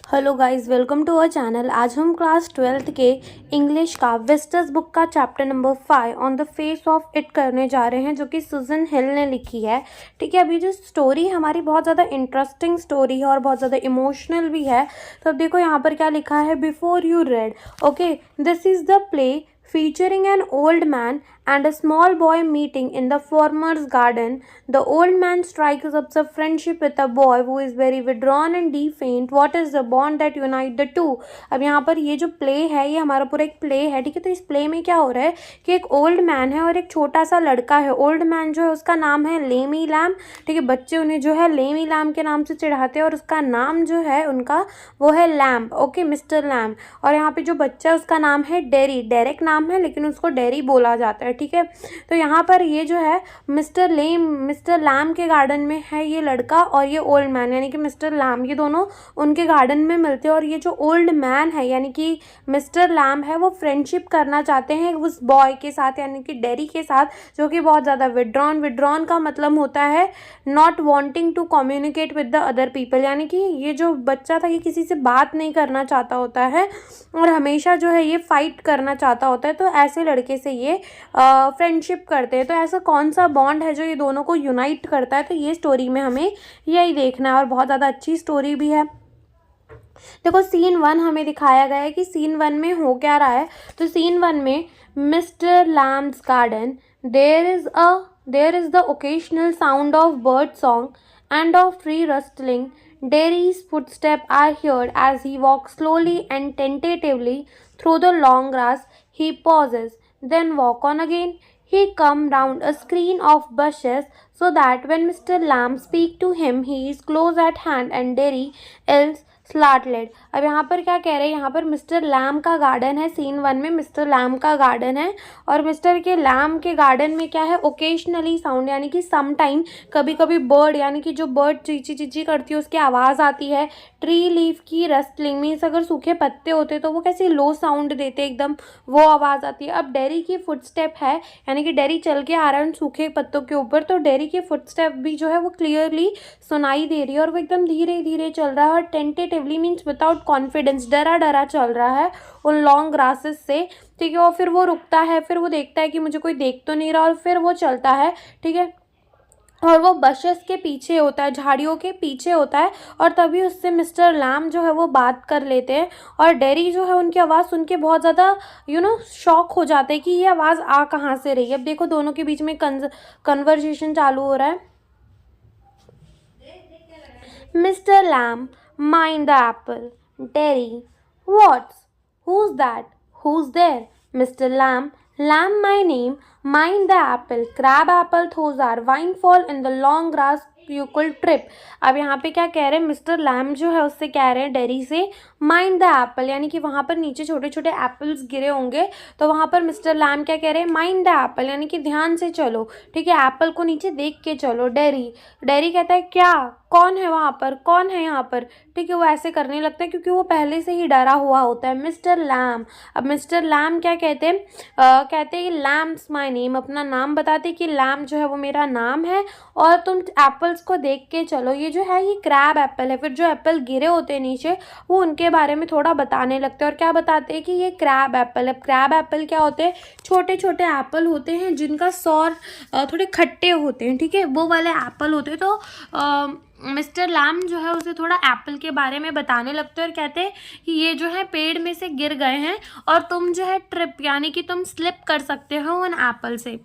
Hello guys, welcome to our channel. आज हम class 12th के इंग्लिश का विस्टर्स बुक का chapter number 5 on the face of it करने जा रहे हैं, जो कि सुजन हिल ने लिखी है। ठीक है, अभी जो स्टोरी हमारी बहुत ज़्यादा इंटरेस्टिंग स्टोरी है और बहुत ज़्यादा इमोशनल भी है। तो अब देखो यहाँ पर क्या लिखा है, before you read. Okay, this is the play featuring an old man and a small boy meeting in the farmer's garden. The old man strikes up a friendship with a boy who is very withdrawn and defiant. What is the bond that unite the two? अब यहाँ पर ये जो play है, ये हमारा पूरा एक प्ले है। ठीक है, तो इस प्ले में क्या हो रहा है कि एक ओल्ड मैन है और एक छोटा सा लड़का है। ओल्ड मैन जो है उसका नाम है लेमी लैम। ठीक है, बच्चे उन्हें जो है लेमी लैम के नाम से चिढ़ाते हैं और उसका नाम जो है उनका वो है लैम्प। Okay, mister lamp. और यहाँ पे जो बच्चा है उसका नाम है डेरी। डेरेक नाम है लेकिन उसको डेरी बोला जाता है। ठीक है, तो यहाँ पर ये जो है मिस्टर लैम के गार्डन में है ये लड़का और ये ओल्ड मैन यानी कि मिस्टर लैम, ये दोनों उनके गार्डन में मिलते हैं। और ये जो ओल्ड मैन है यानी कि मिस्टर लैम है, वो फ्रेंडशिप करना चाहते हैं उस बॉय के साथ यानी कि डेरी के साथ, जो कि बहुत ज़्यादा विड्रॉन का मतलब होता है not wanting to communicate with the other people, यानी कि ये जो बच्चा था ये किसी से बात नहीं करना चाहता होता है और हमेशा जो है ये फाइट करना चाहता होता है। तो ऐसे लड़के से ये फ्रेंडशिप करते हैं। तो ऐसा कौन सा बॉन्ड है जो ये दोनों को यूनाइट करता है, तो ये स्टोरी में हमें यही देखना है और बहुत ज़्यादा अच्छी स्टोरी भी है। देखो, सीन 1 हमें दिखाया गया है कि सीन 1 में हो क्या रहा है। तो सीन 1 में mister Lamb's garden, there is the occasional sound of bird song and of tree rustling. Derry's footsteps are heard as he walks slowly and tentatively through the long grass. He pauses, then walk on again. He come round a screen of bushes so that when Mr. Lamb speak to him, he is close at hand and Derry else स्लाटलेट। अब यहाँ पर क्या कह रहे हैं, यहाँ पर Mr Lam का गार्डन है। सीन 1 में मिस्टर लैम का गार्डन है और मिस्टर के लैम के गार्डन में क्या है, ओकेशनली साउंड यानी कि सम टाइम, कभी कभी बर्ड यानी कि जो बर्ड चीची चीची करती है उसकी आवाज़ आती है। ट्री लीफ की रस्टलिंग मीन्स अगर सूखे पत्ते होते तो वो कैसे लो साउंड देते एकदम, वो आवाज़ आती है। अब डेरी की फुटस्टेप है यानी कि डेरी चल के आ रहा है उन सूखे पत्तों के ऊपर, तो डेरी की फुटस्टेप भी जो है वो क्लियरली सुनाई दे रही है और वो एकदम धीरे धीरे चल रहा है और टेंटेटिवली मीन्स विदाउट कॉन्फिडेंस, डरा डरा चल रहा है उन लॉन्ग ग्रासेस से। ठीक है, और फिर वो रुकता है, फिर वो देखता है कि मुझे कोई देख तो नहीं रहा और फिर वो चलता है। ठीक है, और वो बशेस के पीछे होता है, झाड़ियों के पीछे होता है और तभी उससे मिस्टर लैम जो है वो बात कर लेते हैं और डेरी जो है उनकी आवाज़ सुन के बहुत ज़्यादा शॉक हो जाते हैं कि ये आवाज़ आ कहाँ से रही है। अब देखो दोनों के बीच में कन्वर्सेशन चालू हो रहा है। Mister Lamb, mind the apple. Derry, what's? Who's that? Who's there? Mr. Lamb, my name. Mind the apple. Crab apple, those are. Wine fall in the long grass. You could trip. अब यहाँ पे क्या कह रहे हैं, mister Lamb जो है उससे कह रहे हैं डेरी से माइंड द एप्पल, यानी कि वहाँ पर नीचे छोटे छोटे एप्पल्स गिरे होंगे, तो वहाँ पर मिस्टर लैम क्या कह रहे हैं, माइंड द एप्पल यानी कि ध्यान से चलो। ठीक है, एप्पल को नीचे देख के चलो। डेरी कहता है क्या, कौन है वहाँ पर, कौन है यहाँ पर। ठीक है, वो ऐसे करने लगता है क्योंकि वो पहले से ही डरा हुआ होता है। मिस्टर लैम, अब मिस्टर लैम क्या कहते हैं, कहते हैं लैम्स माय नेम, अपना नाम बताते कि लैम जो है वो मेरा नाम है और तुम एप्पल्स को देख के चलो। ये जो है ये क्रैब एप्पल है। फिर जो एप्पल गिरे होते हैं नीचे वो उनके बारे में थोड़ा बताने लगते हैं और क्या बताते हैं कि ये क्रैब एप्पल है। क्रैब एप्पल क्या होते हैं, छोटे छोटे एप्पल होते हैं जिनका सौर थोड़े खट्टे होते हैं। ठीक है, वो वाले एप्पल होते हैं। तो मिस्टर लैम जो है उसे थोड़ा एप्पल के बारे में बताने लगते हैं और कहते हैं कि ये जो है पेड़ में से गिर गए हैं और तुम जो है ट्रिप यानी कि तुम स्लिप कर सकते हो उन एप्पल से।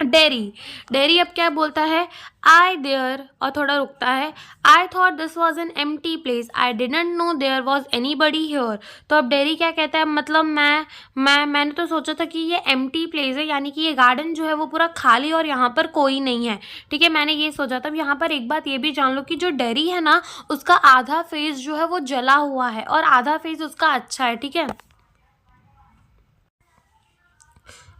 डेरी अब क्या बोलता है, आई देयर, और थोड़ा रुकता है, I thought this was an empty place, I didn't know there was anybody here. तो अब डेरी क्या कहता है, मतलब मैंने तो सोचा था कि ये एम्प्टी प्लेस है यानी कि ये गार्डन जो है वो पूरा खाली और यहाँ पर कोई नहीं है। ठीक है, मैंने ये सोचा था। यहाँ पर एक बात ये भी जान लो कि जो डेरी है ना उसका आधा फेस जो है वो जला हुआ है और आधा फेस उसका अच्छा है। ठीक है,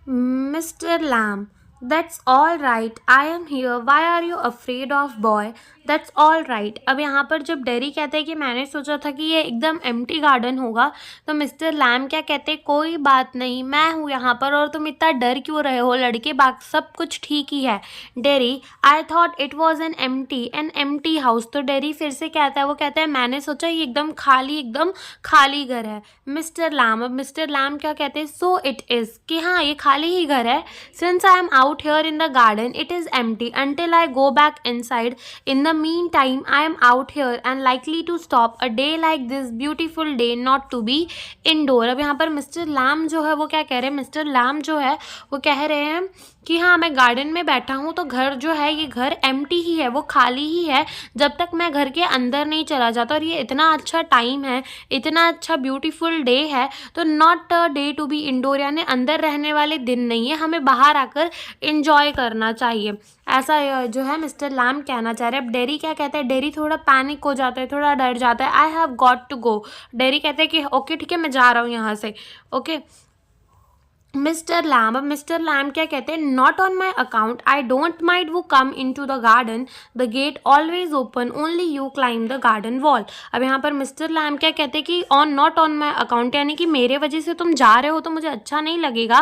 mister Lamb, that's all right. I am here. Why are you afraid of, boy? That's all right. अब यहाँ पर जब डेरी कहते हैं कि मैंने सोचा था कि ये एकदम एम्प्टी गार्डन होगा, तो मिस्टर लैम क्या कहते हैं, कोई बात नहीं, मैं हूँ यहाँ पर और तुम इतना डर क्यों रहे हो लड़के, बाकी सब कुछ ठीक ही है। Derry, I thought it was an empty house. तो डेरी फिर से कहता है, वो कहता है मैंने सोचा ये एकदम खाली घर है। मिस्टर लैम, अब मिस्टर लैम क्या कहते हैं, सो इट इज़, कि हाँ ये खाली ही घर है। Since I am out here in the garden it is empty until I go back inside. In the meantime, I am out here and likely to stop a day like this beautiful day not to be indoor। अब यहाँ पर mister Lamb जो है वो क्या कह रहे हैं, मिस्टर लैम जो है वो कह रहे हैं कि हाँ मैं गार्डन में बैठा हूँ तो घर जो है ये घर एम्प्टी ही है, वो खाली ही है जब तक मैं घर के अंदर नहीं चला जाता। और ये इतना अच्छा टाइम है, इतना अच्छा ब्यूटीफुल डे है, तो not a day to be indoor, यानी अंदर रहने वाले दिन नहीं है, हमें बाहर आकर इंजॉय करना चाहिए। ऐसा जो है मिस्टर लैम कहना चाह रहे हैं। अब डेरी क्या कहता है, डेरी थोड़ा पैनिक हो जाता है, थोड़ा डर जाता है। I have got to go. Derry कहते हैं कि ओके ठीक है मैं जा रहा हूँ यहाँ से, ओके। मिस्टर लैम, अब मिस्टर लैम क्या कहते हैं, not on my account, I don't mind who come in to the garden, the gate always open, only you climb the garden wall. अब यहाँ पर मिस्टर लैम क्या कहते हैं कि नॉट ऑन माई अकाउंट, यानी कि मेरे वजह से तुम जा रहे हो तो मुझे अच्छा नहीं लगेगा।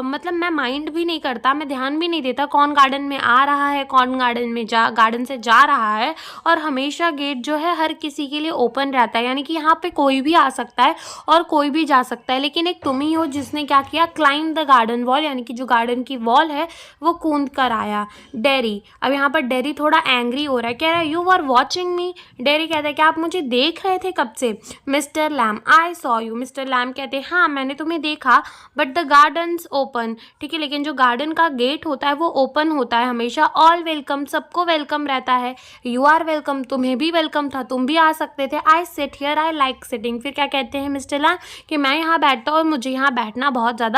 मतलब मैं माइंड भी नहीं करता, मैं ध्यान भी नहीं देता कौन गार्डन में आ रहा है, कौन गार्डन से जा रहा है। और हमेशा गेट जो है हर किसी के लिए ओपन रहता है, यानी कि यहाँ पे कोई भी आ सकता है और कोई भी जा सकता है, लेकिन एक तुम ही हो जिसने क्या किया, क्लाइंब द गार्डन वॉल, यानी कि जो गार्डन की वॉल है वो कूद कर आया। डेरी, अब यहाँ पर डेरी थोड़ा एंग्री हो रहा है, कह रहा है you are watching me. Derry कहता है क्या आप मुझे देख रहे थे कब से। Mister lamb, I saw you. Mister lamb कहते हैं हाँ मैंने तुम्हें देखा, बट द गार्डन्स ओपन, ठीक है लेकिन जो गार्डन का गेट होता है वो ओपन होता है हमेशा। ऑल वेलकम, सबको वेलकम रहता है। यू आर वेलकम, तुम्हें भी वेलकम था, तुम भी आ सकते थे। I sit here, I like sitting. फिर क्या कहते हैं मिस्टर लैम कि मैं यहाँ बैठता हूँ और मुझे यहाँ बैठना बहुत ज़्यादा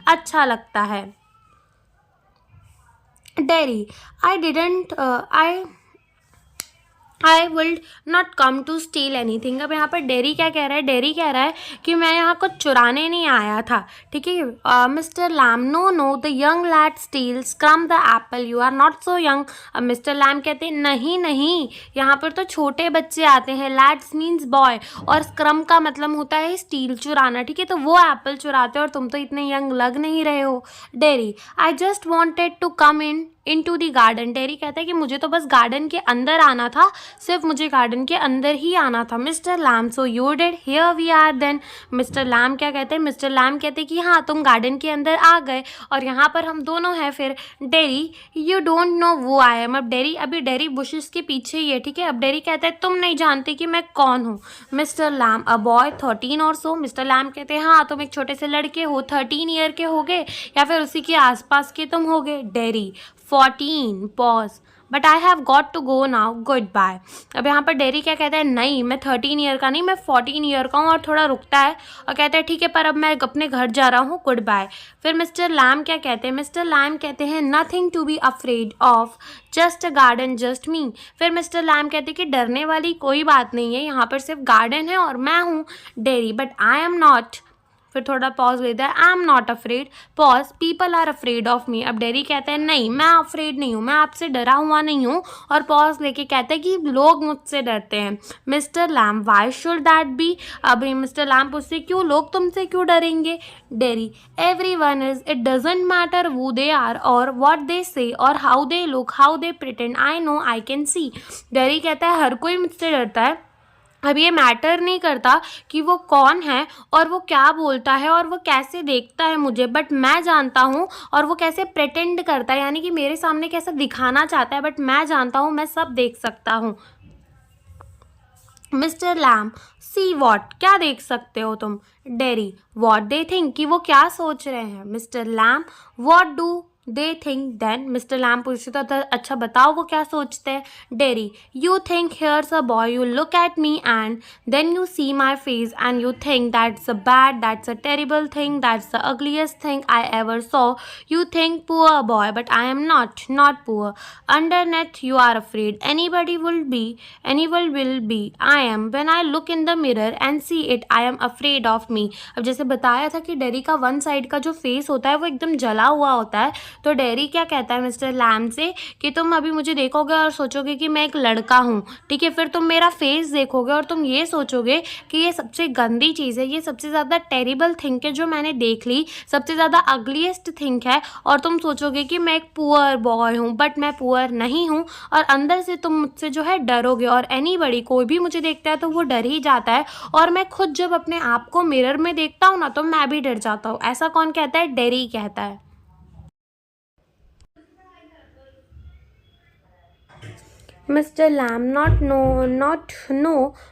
अच्छा लगता है। Derry, I will not come to steal anything. अब यहाँ पर डेरी क्या कह रहा है, डेरी कह रहा है कि मैं यहाँ कुछ चुराने नहीं आया था, ठीक है। Mister Lamb, no the young lad steals crab the apple, you are not so young. अब मिस्टर लैम कहते हैं नहीं, यहाँ पर तो छोटे बच्चे आते हैं, लैड्स मीन्स बॉय, और स्क्रम का मतलब होता है स्टील, चुराना, ठीक है, तो वो एप्पल चुराते और तुम तो इतने यंग लग नहीं रहे हो। Derry, I just wanted to come in to the garden. Derry कहता है कि मुझे तो बस गार्डन के अंदर आना था, सिर्फ मुझे गार्डन के अंदर ही आना था। Mister Lamb, so you did, here we are then. Mister lamb क्या कहते हैं, मिस्टर लैम कहते हैं कि हाँ तुम गार्डन के अंदर आ गए और यहाँ पर हम दोनों हैं फिर। डेरी, यू डोंट नो वो आई एम। अब डेरी, अभी डेरी बुशेस के पीछे ही है, ठीक है। अब डेरी कहता है तुम नहीं जानते कि मैं कौन हूँ। मिस्टर लैम, अ बॉय 13 और सो। मिस्टर लैम कहते हैं हाँ तुम एक छोटे से लड़के हो, 13 ईयर के होगे या फिर उसी के आसपास के तुम होगे। Derry, 14, pause, but I have got to go now, goodbye. अब यहाँ पर डेरी क्या कहता है, नहीं मैं 13 ईयर का नहीं, मैं 14 ईयर का हूँ, और थोड़ा रुकता है और कहता है ठीक है पर अब मैं अपने घर जा रहा हूँ, गुड बाय। फिर मिस्टर लैम क्या कहते हैं, मिस्टर लैम कहते हैं nothing to be afraid of, just a garden, just me. फिर मिस्टर लैम कहते हैं कि डरने वाली कोई बात नहीं है, यहाँ पर सिर्फ गार्डन है और मैं हूँ। Derry, but I am not. फिर थोड़ा पॉज लेता है, I am not afraid, pause, people are afraid of me. अब डेरी कहते हैं नहीं मैं अफ्रेड नहीं हूँ, मैं आपसे डरा हुआ नहीं हूँ, और पॉज लेके कहते हैं कि लोग मुझसे डरते हैं। Mister Lamb, why should that be. अब मिस्टर लैम पूछते क्यों, लोग तुमसे क्यों डरेंगे। Derry, every one is, it doesn't matter who they are और what they say और how they look, how they pretend, I know I can see। Dairy कहता है हर कोई मुझसे डरता है, अब ये मैटर नहीं करता कि वो कौन है और वो क्या बोलता है और वो कैसे देखता है मुझे, बट मैं जानता हूँ, और वो कैसे प्रिटेंड करता है, यानी कि मेरे सामने कैसा दिखाना चाहता है, बट मैं जानता हूँ, मैं सब देख सकता हूँ। मिस्टर लैम, सी वॉट, क्या देख सकते हो तुम। डेरी, वॉट दे थिंक, कि वो क्या सोच रहे हैं। Mister Lamb, what do they think then. Mister Lamb पूछते तो अच्छा बताओ वो क्या सोचते हैं। Derry, you think here's a boy, you look at me and then you see my face and you think that's a bad, that's a terrible thing, that's the ugliest thing I ever saw. You think poor boy, but I am not poor. Underneath you are afraid, anybody will B, I am, when I look in the mirror and see it, I am afraid of me. अब जैसे बताया था कि dairy का one side का जो face होता है वो एकदम जला हुआ होता है, तो डेरी क्या कहता है मिस्टर लैम से कि तुम अभी मुझे देखोगे और सोचोगे कि मैं एक लड़का हूँ, ठीक है, फिर तुम मेरा फेस देखोगे और तुम ये सोचोगे कि ये सबसे गंदी चीज़ है, ये सबसे ज़्यादा टेरिबल थिंग है जो मैंने देख ली, सबसे ज़्यादा अगलीस्ट थिंग है, और तुम सोचोगे कि मैं एक पुअर बॉय हूँ, बट मैं पुअर नहीं हूँ, और अंदर से तुम मुझसे जो है डरोगे। और एनीबडी, कोई भी मुझे देखता है तो वो डर ही जाता है, और मैं खुद जब अपने आप को मिरर में देखता हूँ ना तो मैं भी डर जाता हूँ। ऐसा कौन कहता है? डेरी कहता है। Mr. Lamb,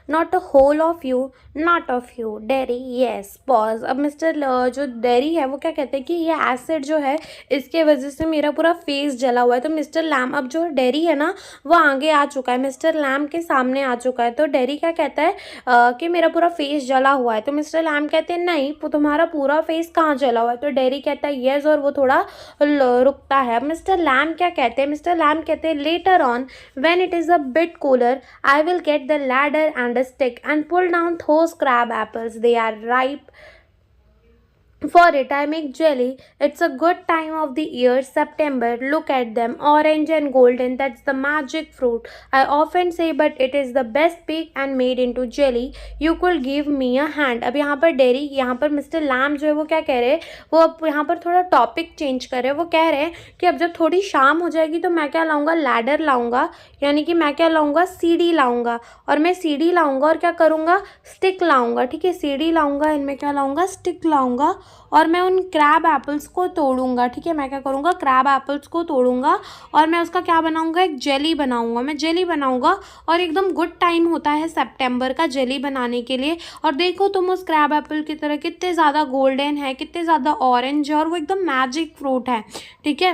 not a whole of you, not of you. Derry, yes. Pause. अब मिस्टर जो डेरी है वो क्या कहते हैं कि ये एसिड जो है इसके वजह से मेरा पूरा फेस जला हुआ है। तो मिस्टर लैम, अब जो डेरी है ना वो आगे आ चुका है, मिस्टर लैम के सामने आ चुका है। तो डेरी क्या कहता है कि मेरा पूरा फेस जला हुआ है। तो मिस्टर लैम कहते हैं नहीं, तुम्हारा पूरा फेस कहाँ जला हुआ है? तो डेरी कहता है येस, और वो थोड़ा रुकता है। अब मिस्टर लैम क्या कहते हैं? मिस्टर लैम कहते हैं later on when it is a bit cooler, I will get the ladder and a stick and pull down those crab apples. They are ripe. For it, I make jelly. It's a good time of the year, September. Look at them, orange and golden. That's the magic fruit. I often say, but it is the best picked and made into jelly. You could give me a hand. अब यहाँ पर dairy, यहाँ पर mister Lamb जो है वो क्या कह रहे हैं, वो अब यहाँ पर थोड़ा टॉपिक चेंज कर रहे हैं। वो कह रहे हैं कि अब जब थोड़ी शाम हो जाएगी तो मैं क्या लाऊंगा? लैडर लाऊंगा, यानी कि मैं क्या लाऊंगा? सीढ़ी लाऊंगा, और मैं सीढ़ी लाऊंगा और क्या करूँगा? स्टिक लाऊंगा, ठीक है, सीढ़ी लाऊंगा, इनमें क्या लाऊंगा? स्टिक लाऊंगा, और मैं उन क्रैब एप्पल्स को तोड़ूंगा, ठीक है, मैं क्या करूँगा? क्रैब एप्पल्स को तोड़ूंगा, और मैं उसका क्या बनाऊंगा? एक जेली बनाऊंगा, मैं जेली बनाऊंगा, और एकदम गुड टाइम होता है सितंबर का जेली बनाने के लिए। और देखो तुम उस क्रैब एप्पल की तरह कितने ज़्यादा गोल्डन है, कितने ज़्यादा ऑरेंज है, और वो एकदम मैजिक फ्रूट है, ठीक है।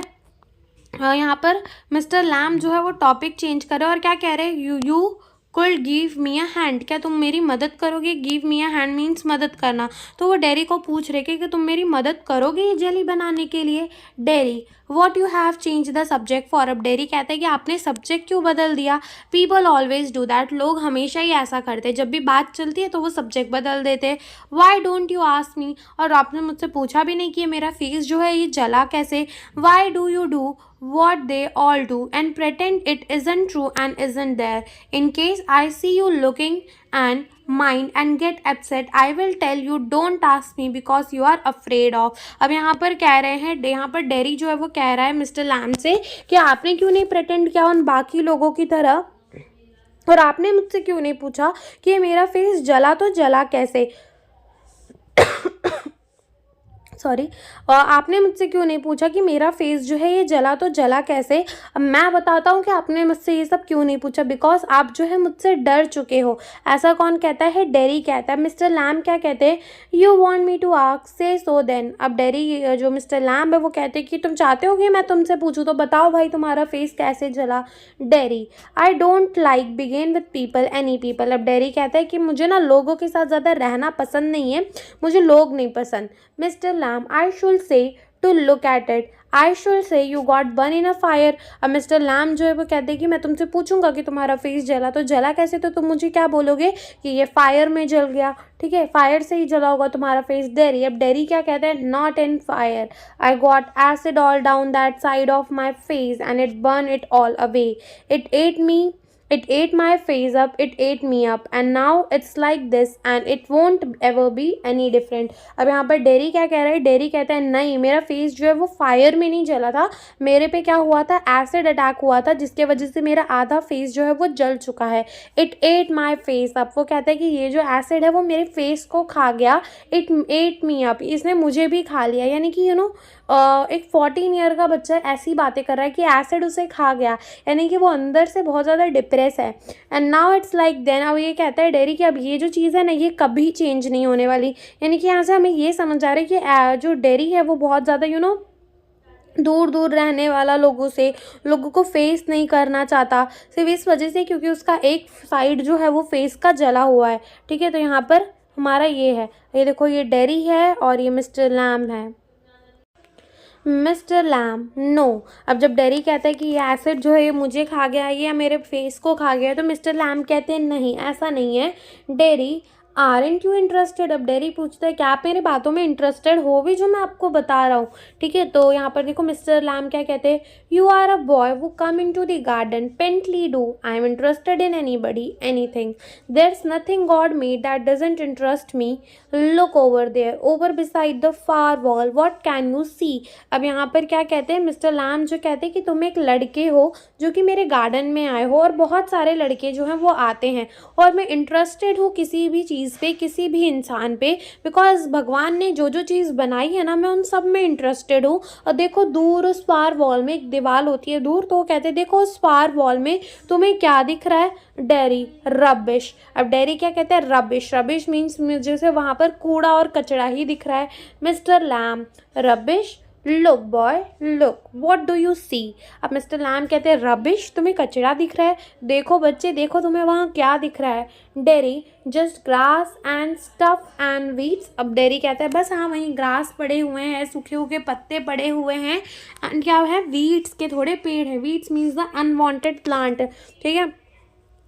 यहाँ पर मिस्टर लैम जो है वो टॉपिक चेंज कर रहे हैं और क्या कह रहे हैं? You could give me a hand, क्या तुम मेरी मदद करोगे? Give me a hand means मदद करना। तो वो डेरी को पूछ रहे कि तुम मेरी मदद करोगे ये जेली बनाने के लिए? Dairy, what you have change the subject for? अब डेरी कहते हैं कि आपने सब्जेक्ट क्यों बदल दिया? पीपल ऑलवेज डू दैट, लोग हमेशा ही ऐसा करते हैं, जब भी बात चलती है तो वो सब्जेक्ट बदल देते हैं। Why don't you ask me, और आपने मुझसे पूछा भी नहीं कि मेरा फेस जो है ये जला कैसे? Why do you do what they all do and pretend it isn't true and isn't there? In case I see you looking and mind and get upset, I will tell you don't ask me because you are afraid of. अब यहाँ पर कह रहे हैं, यहाँ पर dairy जो है वो कह रहा है मिस्टर लैम से कि आपने क्यों नहीं प्रेटेंड किया उन बाकी लोगों की तरह, और आपने मुझसे क्यों नहीं पूछा कि मेरा फेस जला तो जला कैसे? सॉरी, आपने मुझसे क्यों नहीं पूछा कि मेरा फेस जो है ये जला तो जला कैसे? अब मैं बताता हूँ कि आपने मुझसे ये सब क्यों नहीं पूछा, बिकॉज आप जो है मुझसे डर चुके हो। ऐसा कौन कहता है? डेरी कहता है। मिस्टर लैम क्या कहते हैं? You want me to ask, say so then. अब डेरी जो मिस्टर लैम है वो कहते हैं कि तुम चाहते हो कि मैं तुमसे पूछूँ, तो बताओ भाई तुम्हारा फेस कैसे जला? डेरी, आई डोंट लाइक बिगेन विद पीपल, एनी पीपल। अब डेरी कहता है कि मुझे ना लोगों के साथ ज़्यादा रहना पसंद नहीं है, मुझे लोग नहीं पसंद। Mister Lamb, I should say to look at it. I should say you got burned in a fire. अब मिस्टर लैम जो है वो कहते हैं कि मैं तुमसे पूछूंगा कि तुम्हारा फेस जला तो जला कैसे, तो तुम मुझे क्या बोलोगे कि ये फायर में जल गया, ठीक है, फायर से ही जला होगा तुम्हारा फेस। डेरी, अब डेरी क्या कहते हैं? Not in fire, I got acid all down that side of my face and it burn it all away, it at me, it ate my face up, it ate me up, and now it's like this and it won't ever be any different. अब यहाँ पर dairy क्या कह रहा है? Dairy कहता है नहीं, मेरा फेस जो है वो फायर में नहीं जला था, मेरे पे क्या हुआ था? एसिड अटैक हुआ था, जिसके वजह से मेरा आधा फेस जो है वो जल चुका है। It at my face up, वो कहता है कि ये जो एसिड है वो मेरे फेस को खा गया। इट एट मी अप, इसने मुझे भी खा लिया, यानी कि एक 14 ईयर का बच्चा ऐसी बातें कर रहा है कि एसिड उसे खा गया, यानी कि वो अंदर से बहुत ज़्यादा डिप्रेस है। And now it's like then, अब ये कहता है डेरी कि अब ये जो चीज़ है ना ये कभी चेंज नहीं होने वाली, यानी कि यहाँ से हमें ये समझ आ रहा है कि जो डेरी है वो बहुत ज़्यादा दूर दूर रहने वाला लोगों को फेस नहीं करना चाहता, सिर्फ इस वजह से क्योंकि उसका एक साइड जो है वो फेस का जला हुआ है, ठीक है। तो यहाँ पर हमारा ये है, ये देखो, ये डेरी है और ये मिस्टर लैम है। Mister Lamb, no. अब जब डेरी कहता है कि ये एसिड जो है ये मुझे खा गया है या मेरे फेस को खा गया है, तो मिस्टर लैम कहते हैं नहीं, ऐसा नहीं है। Dairy, aren't you interested? अब डेरी पूछता है क्या आप मेरी बातों में इंटरेस्टेड हो भी जो मैं आपको बता रहा हूँ। ठीक है, तो यहाँ पर देखो मिस्टर लैम क्या कहते हैं, you are a boy who come in to the garden plenty do I am interested in anybody anything there is nothing God made that doesn't interest me look over there over beside the far wall what can you see. अब यहाँ पर क्या कहते हैं mister Lamb जो कहते हैं कि तुम एक लड़के हो जो कि मेरे गार्डन में आए हो और बहुत सारे लड़के जो हैं वो आते हैं और मैं इंटरेस्टेड हूँ किसी भी चीज़ पे किसी भी इंसान पे बिकॉज भगवान ने जो जो चीज़ बनाई है ना मैं उन सब में इंटरेस्टेड हूँ। और देखो दूर उस पार वॉल में एक दीवार होती है दूर, तो वो कहते हैं देखो उस पार वॉल में तुम्हें क्या दिख रहा है, डेरी रबिश। अब डेरी क्या कहते हैं, रबिश। रबिश मीन्स मुझे से वहाँ पर कूड़ा और कचरा ही दिख रहा है। Mister Lamb rubbish, look boy look what do you see. अब मिस्टर लैम कहते हैं रबिश तुम्हें कचरा दिख रहा है, देखो बच्चे देखो तुम्हें वहाँ क्या दिख रहा है। Dairy just grass and stuff and weeds. अब डेरी कहता है बस हाँ वहीं ग्रास पड़े हुए हैं, सूखे सूखे पत्ते पड़े हुए हैं एंड क्या है वीड्स के थोड़े पेड़ हैं। Weeds means the unwanted plant, ठीक है,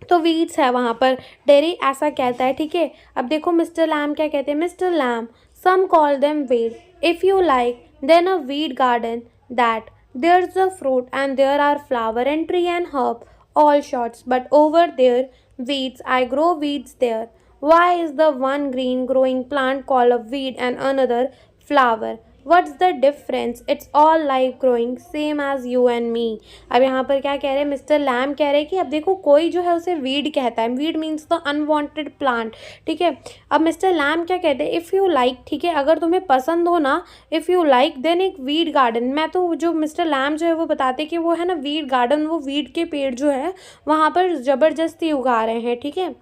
तो वीड्स है वहाँ पर। डेरी ऐसा कहता है, ठीक है। अब देखो मिस्टर लैम क्या कहते हैं, Mr Lam some call them weed if you like then a weed garden that there's a fruit and there are flower and tree and herb all sorts but over there weeds I grow weeds there. Why is the one green growing plant called a weed and another flower? What's the difference? It's all life growing same as you and me. अब यहाँ पर क्या कह रहे हैं mister Lamb कह रहे हैं कि अब देखो कोई जो है उसे वीड कहता है, weed means the unwanted plant, ठीक है। अब मिस्टर लैम क्या कहते हैं, इफ़ यू लाइक, ठीक है, अगर तुम्हें पसंद हो ना, इफ़ यू लाइक देन एक वीड गार्डन। मैं तो जो मिस्टर लैम जो है वो बताते कि वो है ना वीड गार्डन, वो वीड के पेड़ जो है वहाँ पर ज़बरदस्ती उगा रहे हैं, ठीक है,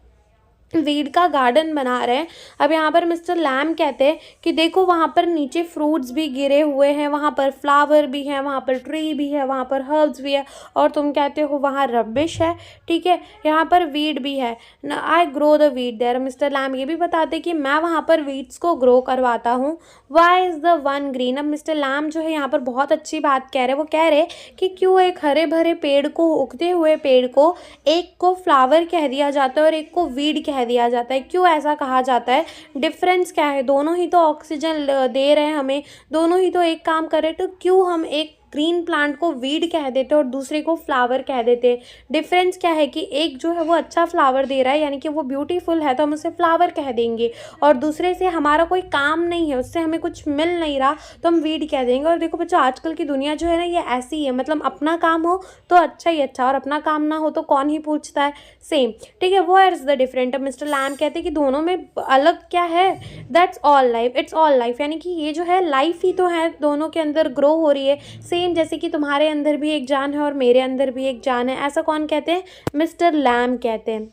वीड का गार्डन बना रहे हैं। अब यहाँ पर मिस्टर लैम कहते हैं कि देखो वहाँ पर नीचे फ्रूट्स भी गिरे हुए हैं, वहाँ पर फ्लावर भी है, वहाँ पर ट्री भी है, वहाँ पर हर्ब्स भी है और तुम कहते हो वहाँ रबिश है, ठीक है, यहाँ पर वीड भी है। I grow the weed there. Mister Lamb ये भी बताते कि मैं वहाँ पर वीड्स को ग्रो करवाता हूँ। Why is the one green. अब मिस्टर लैम जो है यहाँ पर बहुत अच्छी बात कह रहे हैं, वो कह रहे कि क्यों एक हरे भरे पेड़ को, उगते हुए पेड़ को, एक को फ्लावर कह दिया जाता है और एक को वीड कह दिया जाता है, क्यों ऐसा कहा जाता है, डिफरेंस क्या है, दोनों ही तो ऑक्सीजन दे रहे हैं हमें, दोनों ही तो एक काम कर रहे हैं, तो क्यों हम एक ग्रीन प्लांट को वीड कह देते और दूसरे को फ्लावर कह देते। डिफरेंस क्या है कि एक जो है वो अच्छा फ्लावर दे रहा है यानी कि वो ब्यूटीफुल है तो हम उसे फ्लावर कह देंगे, और दूसरे से हमारा कोई काम नहीं है, उससे हमें कुछ मिल नहीं रहा तो हम वीड कह देंगे। और देखो बच्चों आजकल की दुनिया जो है ना ये ऐसी है, मतलब अपना काम हो तो अच्छा ही अच्छा और अपना काम ना हो तो कौन ही पूछता है, सेम, ठीक है। वो इज द डिफरेंट। अब मिस्टर लैम कहते हैं कि दोनों में अलग क्या है, that's all life, it's all life, यानी कि ये जो है लाइफ ही तो है, दोनों के अंदर ग्रो हो रही है, सेम जैसे कि तुम्हारे अंदर भी एक जान है और मेरे अंदर भी एक जान है। ऐसा कौन कहते हैं, मिस्टर लैम कहते हैं।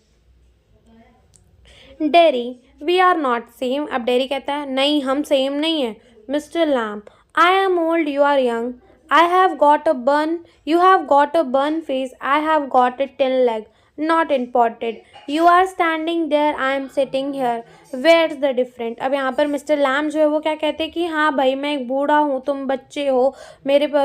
Derry we are not same. अब डेरी कहता है नहीं हम सेम नहीं है। Mr Lam I am old you are young, I have got a burn, you have got a burn face, I have got a 10 leg, not important, you are standing there, I am sitting here, where's the different। अब यहाँ पर mister Lamb जो है वो क्या कहते हैं कि हाँ भाई मैं एक बूढ़ा हूँ, तुम बच्चे हो,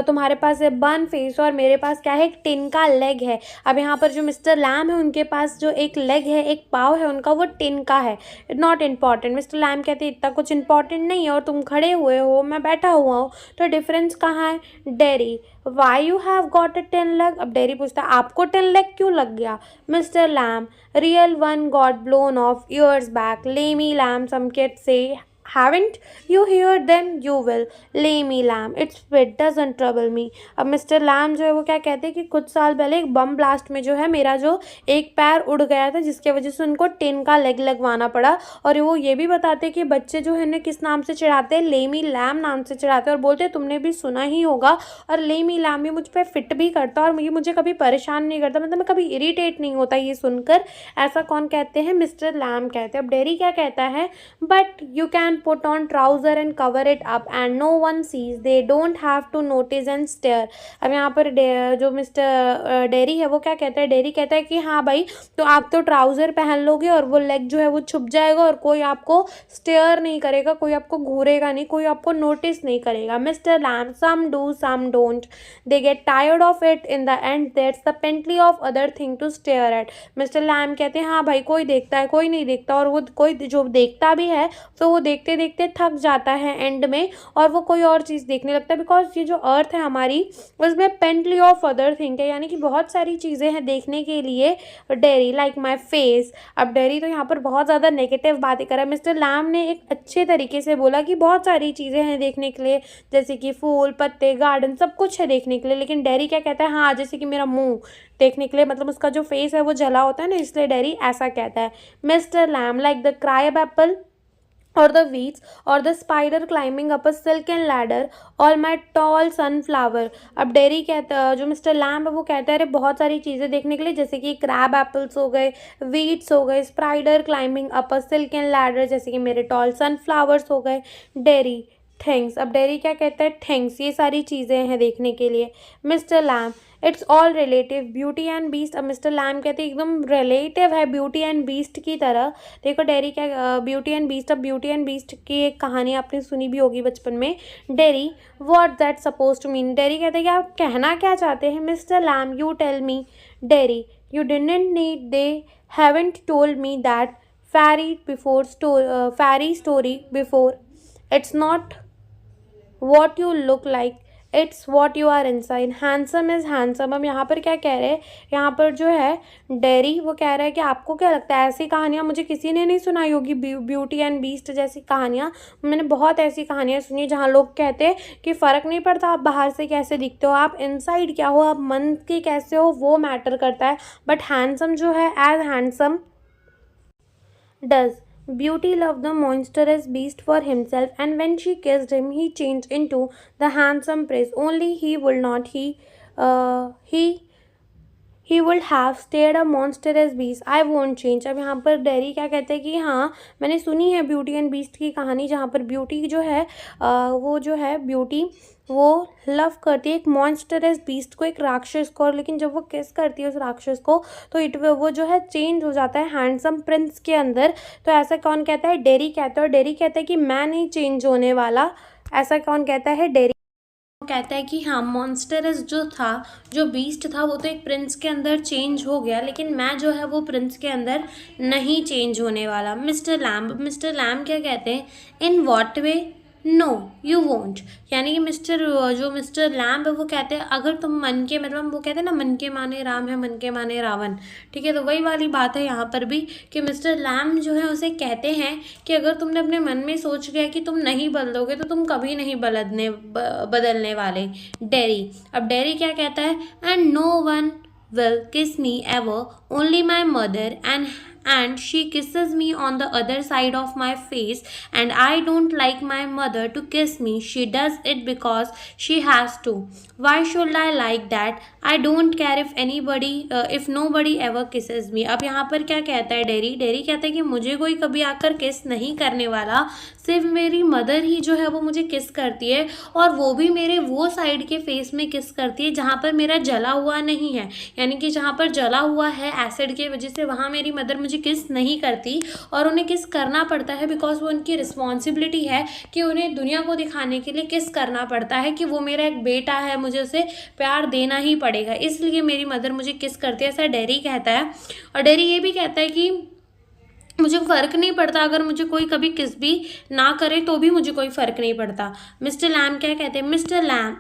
तुम्हारे पास है बर्न फेस और मेरे पास क्या है, एक टिन का लेग है। अब यहाँ पर जो मिस्टर लैम है उनके पास जो एक लेग है, एक पाव है उनका, वो टिन का है, नॉट इम्पॉर्टेंट। मिस्टर लैम कहते हैं इतना कुछ इंपॉर्टेंट नहीं है और तुम खड़े हुए हो, मैं बैठा हुआ हूँ, तो डिफरेंस कहाँ है। Derry why you have got a 10 leg। अब डेरी पूछता है आपको 10 leg क्यों लग गया। Mister Lamb real one got blown off years back, Lamey Lamb some kids say haven't you heard them, you will, lamy lamb, it's it doesn't trouble me। अब mister Lamb जो है वो क्या कहते हैं कि कुछ साल पहले एक बम ब्लास्ट में जो है मेरा जो एक पैर उड़ गया था जिसके वजह से उनको टिन का लेग लगवाना पड़ा। और वो ये भी बताते हैं कि बच्चे जो है ना किस नाम से चिढ़ाते हैं, लेमी लैम नाम से चिढ़ाते हैं और बोलते हैं तुमने भी सुना ही होगा, और लेमी लैम भी मुझ पर फिट भी करता और मुझे कभी परेशान नहीं करता, मतलब मैं कभी इरीटेट नहीं होता ये सुनकर। ऐसा कौन कहते हैं, मिस्टर लैम कहते हैं। अब डेरी क्या कहता है, but you can one put on trouser and cover it up and no one sees. They don't have to notice and stare. अब यहाँ पर जो मिस्टर डेरी है वो क्या कहता है, डेरी कहता है कि हाँ भाई, तो आप तो ट्राउज़र पहन लोगे और वो लेग जो है वो छुप जाएगा और कोई आपको स्टेयर नहीं करेगा, कोई आपको घूरेगा नहीं, कोई आपको नोटिस नहीं करेगा. Mister lamb, some do some don't, they get tired of it in the end, that's the plenty of other thing to stare at. Mister lamb कहते हैं हाँ भाई, कोई देखता है, कोई नहीं देखता, और वो कोई जो देखता भी है तो वो देखते देखते थक जाता है एंड में, और वो कोई और चीज़ देखने लगता है. बिकॉज ये जो अर्थ है हमारी, उसमें पेंटली ऑफ अदर थिंग है, यानी कि बहुत सारी चीज़ें हैं देखने के लिए. Dairy like my face. अब डेरी तो यहाँ पर बहुत ज़्यादा नेगेटिव बातें कर रहा है. मिस्टर लैम ने एक अच्छे तरीके से बोला कि बहुत सारी चीज़ें हैं देखने के लिए, जैसे कि फूल, पत्ते, गार्डन, सब कुछ है देखने के लिए. लेकिन डेरी क्या कहता है, हाँ जैसे कि मेरा मुंह देखने के लिए, मतलब उसका जो फेस है वो जला होता है ना, इसलिए डेरी ऐसा कहता है. Mister Lamb like the crab apple or the weeds or the spider climbing up a silken ladder or my tall sunflower. अब डेरी कहता, जो मिस्टर लैम्ब है वो कहता है अरे बहुत सारी चीज़ें देखने के लिए, जैसे कि क्रैब एप्पल्स हो गए, वीड्स हो गए, स्पाइडर क्लाइंबिंग अप अ सिल्कन लैडर, जैसे कि मेरे टॉल सनफ्लावर्स हो गए. Dairy thanks. अब डेरी क्या कहता है, थैंक्स, ये सारी चीज़ें हैं देखने के लिए. Mister Lamb, it's all relative, beauty and beast. अब मिस्टर लैम कहते हैं एकदम रिलेटिव है ब्यूटी एंड बीस्ट की तरह. देखो डेरी क्या, ब्यूटी एंड बीस्ट. अब ब्यूटी एंड बीस्ट की एक कहानी आपने सुनी भी होगी बचपन में. Derry, what that suppose to mean. Derry कहते हैं कि आप कहना क्या चाहते हैं. Mr Lam, you tell me. Derry, you didn't need, they haven't told me that fairy story before. It's not what you look like, it's what you are inside. Handsome is handsome. अब यहाँ पर क्या कह रहे हैं, यहाँ पर जो है डेरी वो कह रहा है कि आपको क्या लगता है, ऐसी कहानियाँ मुझे किसी ने नहीं सुनाई होगी, ब्यूटी एंड बीस्ट जैसी कहानियाँ. मैंने बहुत ऐसी कहानियाँ सुनी जहाँ लोग कहते हैं कि फ़र्क नहीं पड़ता आप बाहर से कैसे दिखते हो, आप इनसाइड क्या हो, आप मन के कैसे हो, वो मैटर करता है. बट हैंडसम जो है, as handsome does. Beauty loved the monstrous beast for himself, and when she kissed him, he changed into the handsome prince. Only he would not. He would have stayed a monstrous beast. I won't change. अब यहाँ पर dairy क्या कहते हैं कि हाँ मैंने सुनी है ब्यूटी एंड बीस्ट की कहानी, जहाँ पर ब्यूटी जो है वो जो है ब्यूटी वो लव करती है एक मॉन्स्टरस बीस्ट को, एक राक्षस को, और लेकिन जब वो किस करती है उस राक्षस को तो वो जो है चेंज हो जाता है हैंडसम प्रिंस के अंदर. तो ऐसा कौन कहता है, डेरी कहता है. और डेरी कहता है कि मैं नहीं चेंज होने वाला. ऐसा कौन कहता है, डेरी कहता है कि हाँ मॉन्स्टरस जो था, जो बीस्ट था, वो तो एक प्रिंस के अंदर चेंज हो गया, लेकिन मैं जो है वो प्रिंस के अंदर नहीं चेंज होने वाला. मिस्टर लैम्ब क्या कहते हैं, in what way, no you won't. यानी कि मिस्टर लैम्ब है वो कहते हैं अगर तुम मन के, मतलब वो कहते हैं ना मन के माने राम है, मन के माने रावण. ठीक है, तो वही वाली बात है यहाँ पर भी कि मिस्टर लैम्ब जो है उसे कहते हैं कि अगर तुमने अपने मन में सोच लिया कि तुम नहीं बदलोगे तो तुम कभी नहीं बदलने वाले. डेरी, अब डेरी क्या कहता है, and no one will kiss me ever, only my mother, and she kisses me on the other side of my face, and I don't like my mother to kiss me. She does it because she has to. Why should I like that? I don't care if nobody ever kisses me. अब यहाँ पर क्या कहता है dairy कहता है कि मुझे कोई कभी आकर किस नहीं करने वाला, सिर्फ मेरी मदर ही जो है वो मुझे किस करती है, और वो भी मेरे वो साइड के फेस में किस करती है जहाँ पर मेरा जला हुआ नहीं है. यानी कि जहाँ पर जला हुआ है एसिड के वजह से, वहाँ मेरी मदर मुझे किस नहीं करती, और उन्हें किस करना पड़ता है बिकॉज वो उनकी रिस्पॉन्सिबिलिटी है कि उन्हें दुनिया को दिखाने के लिए किस करना पड़ता है कि वो मेरा एक बेटा है, मुझे उसे प्यार देना ही पड़ेगा, इसलिए मेरी मदर मुझे किस करती है. ऐसा डेरी कहता है. और डेरी ये भी कहता है कि मुझे फ़र्क नहीं पड़ता अगर मुझे कोई कभी किस भी ना करे तो भी मुझे कोई फ़र्क नहीं पड़ता. मिस्टर लैम्ब क्या कहते हैं, mister lamb,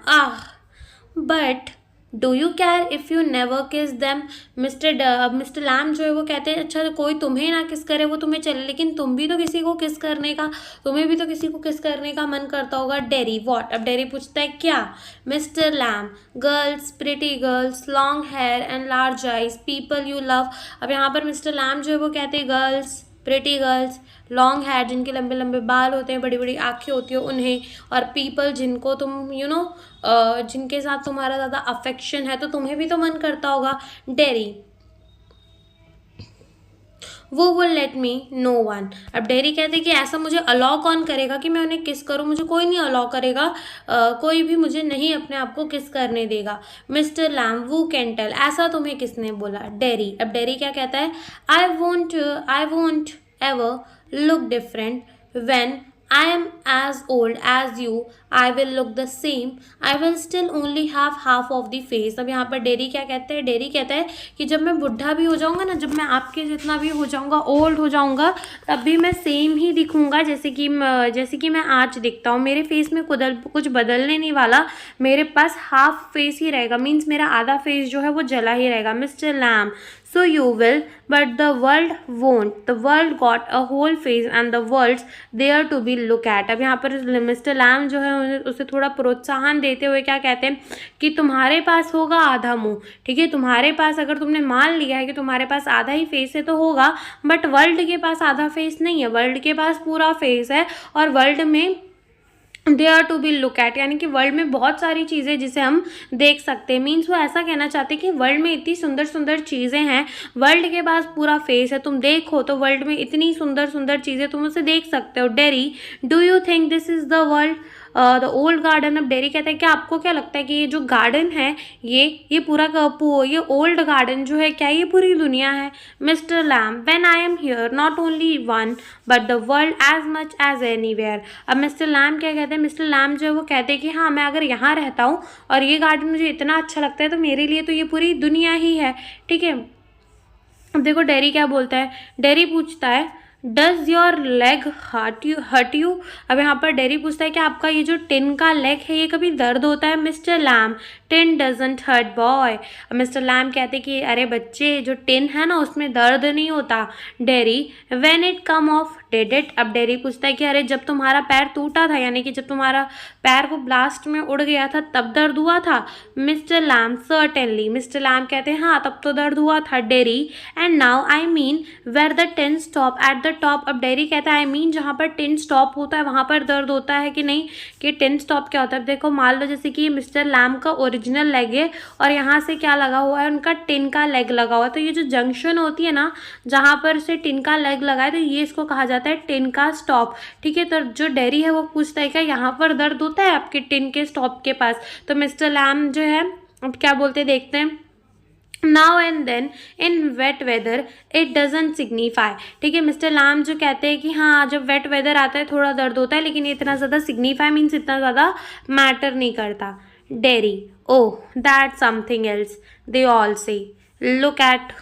but do you care if you never किस देम. मिस्टर लैम्ब जो है वो कहते हैं अच्छा कोई तुम्हें ना किस करे वो तुम्हें चले, लेकिन तुम भी तो किसी को किस करने का, तुम्हें भी तो किसी को किस करने का मन करता होगा. Dairy, what. अब डेरी पूछता है क्या. Mister Lamb, girls, pretty girls, long hair and large eyes, people you love. अब यहाँ पर मिस्टर लैम्ब जो है वो कहते हैं girls, pretty girls, long hair जिनके लंबे लंबे बाल होते हैं, बड़ी बड़ी आँखें होती हैं उन्हें, और पीपल जिनको तुम जिनके साथ तुम्हारा ज़्यादा अफेक्शन है, तो तुम्हें भी तो मन करता होगा. डेरी, वो will let me know one. अब डेरी कहते हैं कि ऐसा मुझे अलाउ कौन करेगा कि मैं उन्हें किस करूँ, मुझे कोई नहीं अलाउ करेगा, कोई भी मुझे नहीं अपने आप को किस करने देगा। मिस्टर लैम वो कैन टेल, ऐसा तुम्हें किसने बोला। डेरी, अब डेरी क्या कहता है, I won't ever look different when I am as old as you. I will look the same. I will still only have half of the face. अब यहाँ पर डेरी क्या कहते हैं, डेरी कहता है कि जब मैं बुढ़ा भी हो जाऊँगा ना, जब मैं आपके जितना भी हो जाऊँगा, ओल्ड हो जाऊँगा, तब भी मैं सेम ही दिखूँगा जैसे कि मैं आज दिखता हूँ। मेरे फेस में कुछ बदलने नहीं वाला, मेरे पास हाफ फेस ही रहेगा, मीन्स मेरा आधा फेस जो है वो जला ही रहेगा। Mister Lamb, so you will, but the world won't. The world got a whole face and the world's there to be look at. अब यहाँ पर मिस्टर लैम जो है उसे थोड़ा प्रोत्साहन देते हुए क्या कहते हैं कि तुम्हारे पास होगा आधा मुंह, ठीक है, तुम्हारे पास अगर तुमने मान लिया है कि तुम्हारे पास आधा ही फेस है तो होगा, बट वर्ल्ड के पास आधा फेस नहीं है, वर्ल्ड के पास पूरा फेस है, और वर्ल्ड में they are to be look at, यानी कि वर्ल्ड में बहुत सारी चीज़ें जिसे हम देख सकते हैं। मीन्स वो ऐसा कहना चाहते हैं कि वर्ल्ड में इतनी सुंदर सुंदर चीज़ें हैं, वर्ल्ड के पास पूरा फेस है, तुम देखो तो वर्ल्ड में इतनी सुंदर सुंदर चीज़ें तुम उसे देख सकते हो। Dairy, do you think this is the world, the old garden. अब डेरी कहता है कि आपको क्या लगता है कि ये जो गार्डन है, ये पूरा ये ओल्ड गार्डन जो है, क्या ये पूरी दुनिया है। Mister Lamb, when I am here not only one but the world as much as anywhere. अब मिस्टर लैम क्या कहते हैं, मिस्टर लैम जो है वो कहते हैं कि हाँ, मैं अगर यहाँ रहता हूँ और ये गार्डन मुझे इतना अच्छा लगता है तो मेरे लिए तो ये पूरी दुनिया ही है, ठीक है। अब देखो डेरी क्या बोलता है, डेरी पूछता है does your leg hurt you. अब यहाँ पर डेरी पूछता है कि आपका ये जो टिन का लेग है ये कभी दर्द होता है। Mister Lamb, tin doesn't hurt boy. अब मिस्टर लैम कहते कि अरे बच्चे, जो टिन है ना उसमें दर्द नहीं होता। Dairy, when it come of did it. अब डेरी पूछता है कि अरे जब तुम्हारा पैर टूटा था, यानी कि जब तुम्हारा पैर वो ब्लास्ट में उड़ गया था तब दर्द हुआ था। Mister Lamb, certainly. Mister lamb कहते हैं हाँ, तब तो दर्द हुआ था। Derry, and now I mean where the tin stop at the top. अब डेरी कहता है आई मीन जहाँ पर टिन स्टॉप होता है वहाँ पर दर्द होता है कि नहीं, कि टिन स्टॉप क्या होता है। देखो मान लो जैसे कि मिस्टर लैम का ओरिजिनल लेग है और यहाँ से क्या लगा हुआ है, उनका टिन का लेग लगा हुआ है, तो ये जो जंक्शन होती है ना जहाँ पर से टिन का लेग लगा है, तो ये इसको कहा जाता है टिन का स्टॉप, ठीक है। तो जो डेरी है वो पूछता है क्या यहाँ पर दर्द होता है आपके टिन के स्टॉप के पास। तो मिस्टर लैम जो है अब क्या बोलते देखते हैं, now and then in wet weather it doesn't signify, ठीक है। मिस्टर लैम जो कहते हैं कि हाँ, जब वेट वेदर आता है थोड़ा दर्द होता है, लेकिन इतना ज़्यादा सिग्निफाई मीन्स इतना ज़्यादा मैटर नहीं करता। Derry, oh that something else they all say, look at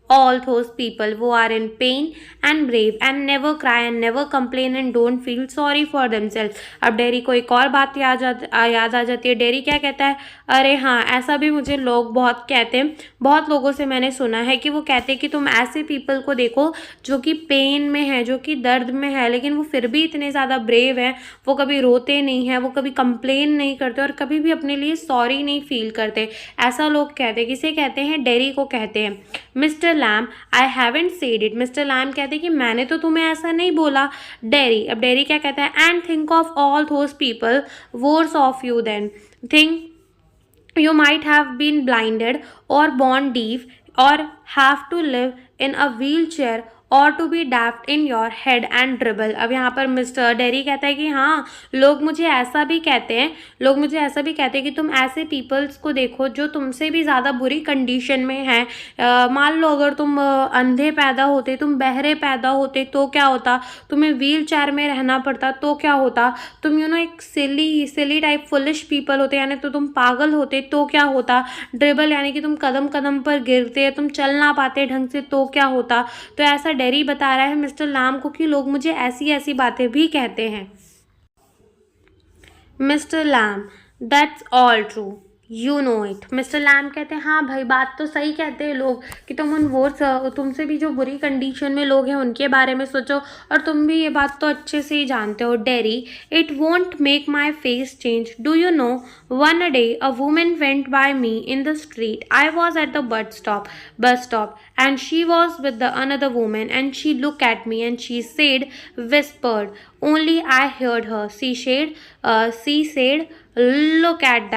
all those people who are in pain and brave and never cry and never complain and don't feel sorry for themselves। अब dairy को एक और बात याद आ जाती है। Dairy क्या कहता है, अरे हाँ, ऐसा भी मुझे लोग बहुत कहते हैं, बहुत लोगों से मैंने सुना है कि वो कहते हैं कि तुम ऐसे पीपल को देखो जो कि पेन में है, जो कि दर्द में है, लेकिन वो फिर भी इतने ज़्यादा ब्रेव हैं, वो कभी रोते नहीं हैं, वो कभी कंप्लेन नहीं करते और कभी भी अपने लिए सॉरी नहीं फील करते। ऐसा लोग कहते हैं, किसे कहते हैं, डेरी को कहते हैं। Mr Lam, I haven't said it. Mister lamb कहते हैं कि मैंने तो तुम्हें ऐसा नहीं बोला। डेरी, अब डेरी क्या कहता है, and think of all those people worse off you then, think you might have been blinded or born deaf or have to live in a wheelchair और to be daft in your head and dribble. अब यहाँ पर mister dairy कहता है कि हाँ, लोग मुझे ऐसा भी कहते हैं कि तुम ऐसे पीपल्स को देखो जो तुमसे भी ज़्यादा बुरी कंडीशन में हैं। मान लो अगर तुम अंधे पैदा होते, तुम बहरे पैदा होते तो क्या होता, तुम्हें व्हील चेयर में रहना पड़ता तो क्या होता, तुम एक सिली टाइप फुलिश पीपल होते, यानी तो तुम पागल होते तो क्या होता, ड्रिबल यानी कि तुम कदम कदम पर गिरते, तुम चल ना पाते ढंग से तो क्या होता। तो ऐसा डेरी बता रहा है मिस्टर लैम को कि लोग मुझे ऐसी ऐसी बातें भी कहते हैं। Mister Lamb, that's all true, you know it. Mister lamb कहते हैं हाँ भाई, बात तो सही कहते हैं लोग कि तुमसे भी जो बुरी कंडीशन में लोग हैं उनके बारे में सोचो, और तुम भी ये बात तो अच्छे से ही जानते हो। Dairy, it won't make my face change, do you know one day a women went by me in the street, I was at the bus stop and she was with the another woman and she looked at me and she whispered, only I heard her, she said look at